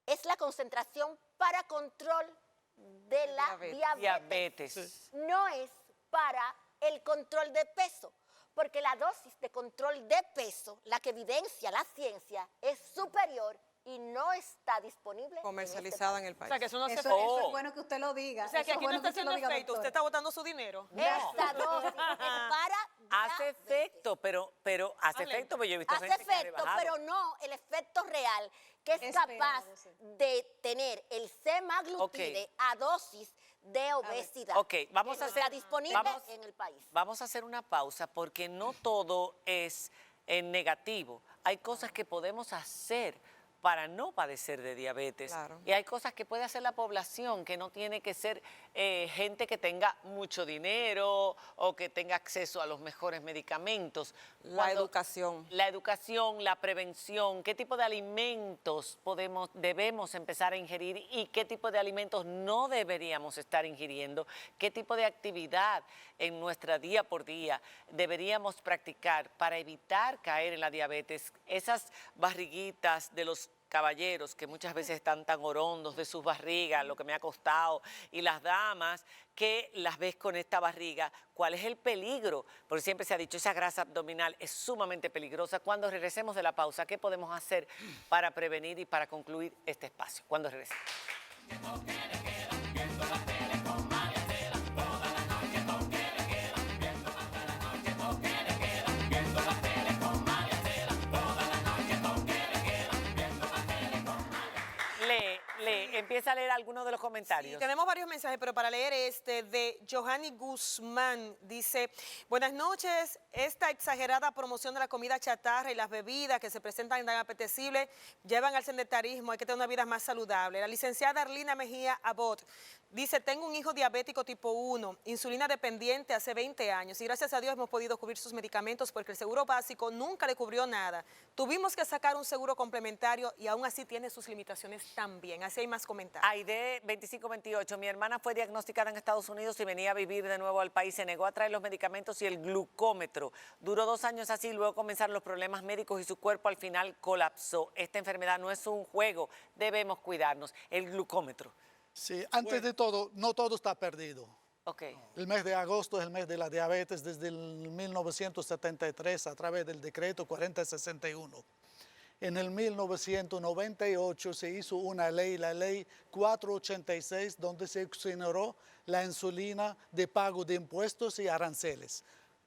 Speaker 6: es la concentración para control de la diabetes. No es para el control de peso, porque la dosis de control de peso, la que evidencia la ciencia, es superior y no está disponible
Speaker 5: comercializada en el país.
Speaker 2: O sea, que eso no
Speaker 3: Eso es bueno que usted lo diga.
Speaker 2: O sea, que
Speaker 3: Eso
Speaker 2: aquí
Speaker 3: es
Speaker 2: no
Speaker 3: bueno
Speaker 2: está
Speaker 3: que usted lo
Speaker 2: haciendo
Speaker 3: diga,
Speaker 2: efecto,
Speaker 3: doctora.
Speaker 2: usted está botando su dinero.
Speaker 6: Esta dosis es para
Speaker 1: Hace efecto, pero hace efecto, porque yo he visto
Speaker 6: hace
Speaker 1: gente que ha
Speaker 6: efecto,
Speaker 1: rebajado.
Speaker 6: pero no el efecto real, que es capaz de tener el semaglutide a dosis de obesidad.
Speaker 1: Ok, vamos
Speaker 6: que
Speaker 1: a
Speaker 6: no está
Speaker 1: hacer...
Speaker 6: disponible en el país.
Speaker 1: Vamos a hacer una pausa porque no todo es negativo. Hay cosas que podemos hacer para no padecer de diabetes.
Speaker 5: Claro.
Speaker 1: Y hay cosas que puede hacer la población, que no tiene que ser gente que tenga mucho dinero o que tenga acceso a los mejores medicamentos.
Speaker 5: La educación.
Speaker 1: La educación, la prevención, qué tipo de alimentos debemos empezar a ingerir y qué tipo de alimentos no deberíamos estar ingiriendo, qué tipo de actividad en nuestra día por día deberíamos practicar para evitar caer en la diabetes. Esas barriguitas de los caballeros que muchas veces están tan orondos de sus barrigas, lo que me ha costado, y las damas que las ves con esta barriga, ¿cuál es el peligro? Porque siempre se ha dicho, esa grasa abdominal es sumamente peligrosa. Cuando regresemos de la pausa, ¿qué podemos hacer para prevenir y para concluir este espacio? Cuando regresemos. Empieza a leer algunos de los comentarios.
Speaker 2: Sí, tenemos varios mensajes, pero para leer este de Johanny Guzmán, dice, buenas noches, esta exagerada promoción de la comida chatarra y las bebidas que se presentan tan apetecibles llevan al sedentarismo, hay que tener una vida más saludable. La licenciada Arlina Mejía Abot dice, tengo un hijo diabético tipo 1, insulina dependiente hace 20 años y gracias a Dios hemos podido cubrir sus medicamentos porque el seguro básico nunca le cubrió nada. Tuvimos que sacar un seguro complementario y aún así tiene sus limitaciones también. Así hay más comentarios.
Speaker 1: Aide 2528, mi hermana fue diagnosticada en Estados Unidos y venía a vivir de nuevo al país. Se negó a traer los medicamentos y el glucómetro. Duró 2 años así, luego comenzaron los problemas médicos y su cuerpo al final colapsó. Esta enfermedad no es un juego, debemos cuidarnos. El glucómetro.
Speaker 7: Sí, antes de todo, no todo está perdido.
Speaker 1: Okay.
Speaker 7: El mes de agosto es el mes de la diabetes desde el 1973 a través del decreto 4061. En el 1998 se hizo una ley, la ley 486, donde se exoneró la insulina de pago de impuestos y aranceles.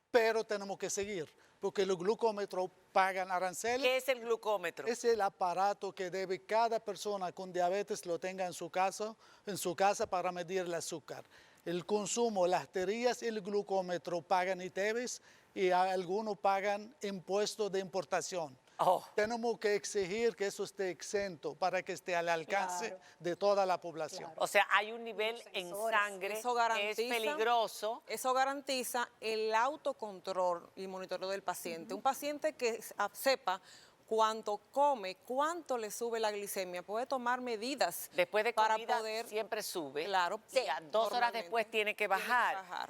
Speaker 7: Pero tenemos que seguir, porque los glucómetros pagan aranceles.
Speaker 1: ¿Qué es el glucómetro?
Speaker 7: Es el aparato que debe cada persona con diabetes lo tenga en su casa para medir el azúcar. El consumo, las teorías y el glucómetro pagan ITEVES y algunos pagan impuestos de importación.
Speaker 1: Oh.
Speaker 7: Tenemos que exigir que eso esté exento para que esté al alcance de toda la población.
Speaker 1: O sea, hay un nivel en sangre que es peligroso.
Speaker 5: Eso garantiza el autocontrol y monitoreo del paciente. Un paciente que sepa cuánto come, cuánto le sube la glicemia, puede tomar medidas
Speaker 1: después de
Speaker 5: para
Speaker 1: comida
Speaker 5: poder,
Speaker 1: siempre sube.
Speaker 5: Claro,
Speaker 1: sí, 2 horas después tiene que bajar.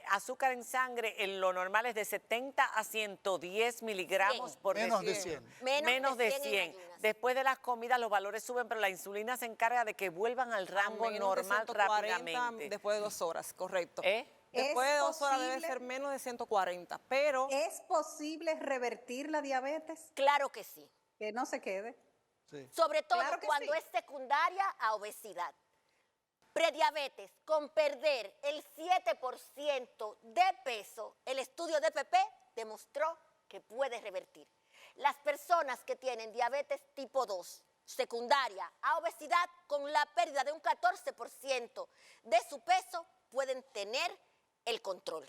Speaker 1: Azúcar en sangre, lo normal es de 70 a 110 miligramos
Speaker 6: 100.
Speaker 1: por
Speaker 7: Menos de
Speaker 1: decilitro.
Speaker 7: 100.
Speaker 1: Menos de 100. Después de las comidas los valores suben, pero la insulina se encarga de que vuelvan al rango
Speaker 5: menos de
Speaker 1: normal
Speaker 5: 140
Speaker 1: rápidamente.
Speaker 5: después de 2 horas, correcto.
Speaker 3: ¿Es
Speaker 5: Después de 2 horas debe
Speaker 3: posible?
Speaker 5: ser menos de 140, pero...
Speaker 3: ¿Es posible revertir la diabetes?
Speaker 6: Claro que sí.
Speaker 3: Que no se quede.
Speaker 7: Sí.
Speaker 6: Sobre todo
Speaker 3: Claro que
Speaker 6: cuando
Speaker 3: sí.
Speaker 6: es secundaria a obesidad. Prediabetes, con perder el 7% de peso, el estudio de PP demostró que puede revertir. Las personas que tienen diabetes tipo 2, secundaria a obesidad, con la pérdida de un 14% de su peso, pueden tener el control.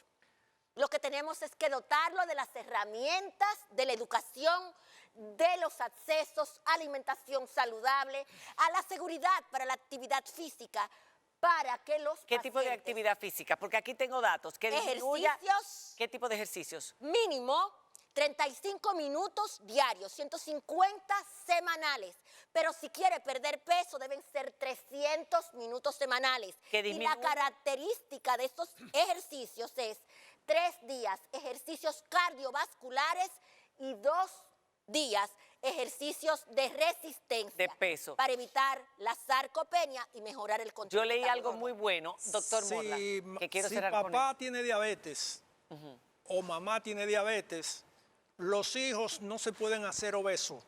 Speaker 6: Lo que tenemos es que dotarlo de las herramientas, de la educación, de los accesos a alimentación saludable, a la seguridad para la actividad física, para que los
Speaker 1: ¿Qué tipo de
Speaker 6: pacientes,
Speaker 1: actividad física? Porque aquí tengo datos. Que disminuya.
Speaker 6: ejercicios,
Speaker 1: ¿Qué tipo de ejercicios?
Speaker 6: mínimo 35 minutos diarios, 150 semanales. Pero si quiere perder peso, deben ser 300 minutos semanales.
Speaker 1: Que
Speaker 6: Y la
Speaker 1: disminuya.
Speaker 6: característica de estos ejercicios es 3 días ejercicios cardiovasculares y 2 días ejercicios de resistencia.
Speaker 1: De peso.
Speaker 6: Para evitar la sarcopenia y mejorar el control.
Speaker 1: Yo leí algo
Speaker 6: metabólico.
Speaker 1: muy bueno, doctor Morla, que quiero
Speaker 8: si
Speaker 1: cerrar con
Speaker 8: papá
Speaker 1: él.
Speaker 8: tiene diabetes o mamá tiene diabetes, los hijos no se pueden hacer obesos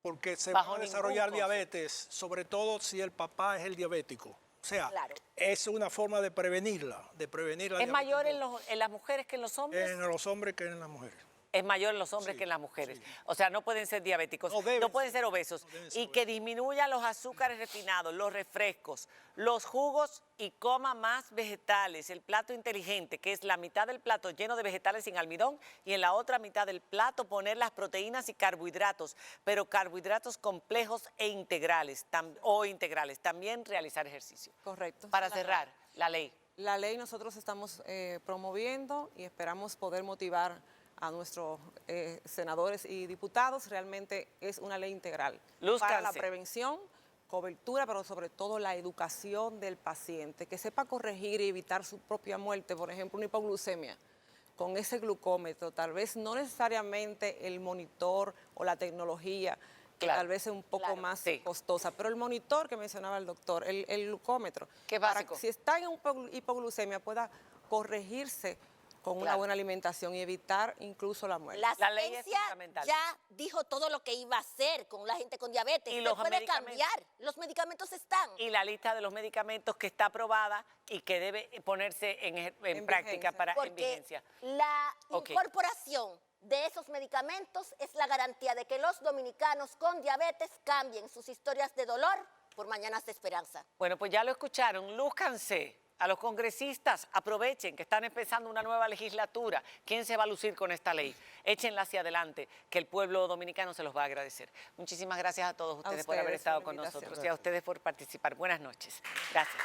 Speaker 8: porque se
Speaker 1: Bajo
Speaker 8: va a
Speaker 1: ningún
Speaker 8: desarrollar
Speaker 1: concepto.
Speaker 8: diabetes, sobre todo si el papá es el diabético. O sea,
Speaker 6: Claro.
Speaker 8: es una forma de prevenirla, de prevenir la
Speaker 1: ¿Es
Speaker 8: diabetes.
Speaker 1: mayor en las mujeres que en los hombres?
Speaker 8: En los hombres que en las mujeres.
Speaker 1: es mayor en los hombres que en las mujeres. O sea, no pueden ser diabéticos, no pueden ser obesos. Y que disminuya los azúcares refinados, los refrescos, los jugos y coma más vegetales. El plato inteligente, que es la mitad del plato lleno de vegetales sin almidón y en la otra mitad del plato poner las proteínas y carbohidratos, pero carbohidratos complejos e integrales, integrales. También realizar ejercicio.
Speaker 5: Correcto.
Speaker 1: Para cerrar, la ley.
Speaker 5: La ley nosotros estamos promoviendo y esperamos poder motivar a nuestros senadores y diputados. Realmente es una ley integral para la prevención, cobertura, pero sobre todo la educación del paciente, que sepa corregir y evitar su propia muerte, por ejemplo, una hipoglucemia, con ese glucómetro, tal vez no necesariamente el monitor o la tecnología, que tal vez es un poco más costosa, pero el monitor que mencionaba el doctor, el glucómetro,
Speaker 1: ¿qué
Speaker 5: para
Speaker 1: básico?
Speaker 5: que si está en hipoglucemia pueda corregirse con una buena alimentación y evitar incluso la muerte.
Speaker 6: La ley es fundamental. Ya dijo todo lo que iba a hacer con la gente con diabetes.
Speaker 1: Y
Speaker 6: se puede cambiar. Los medicamentos están.
Speaker 1: Y la lista de los medicamentos que está aprobada y que debe ponerse en práctica en vigencia.
Speaker 6: La incorporación de esos medicamentos es la garantía de que los dominicanos con diabetes cambien sus historias de dolor por mañanas de esperanza.
Speaker 1: Bueno, pues ya lo escucharon, lúzcanse. A los congresistas, aprovechen que están empezando una nueva legislatura. ¿Quién se va a lucir con esta ley? Échenla hacia adelante, que el pueblo dominicano se los va a agradecer. Muchísimas gracias a todos ustedes por haber estado con nosotros y a ustedes por participar. Buenas noches. Gracias.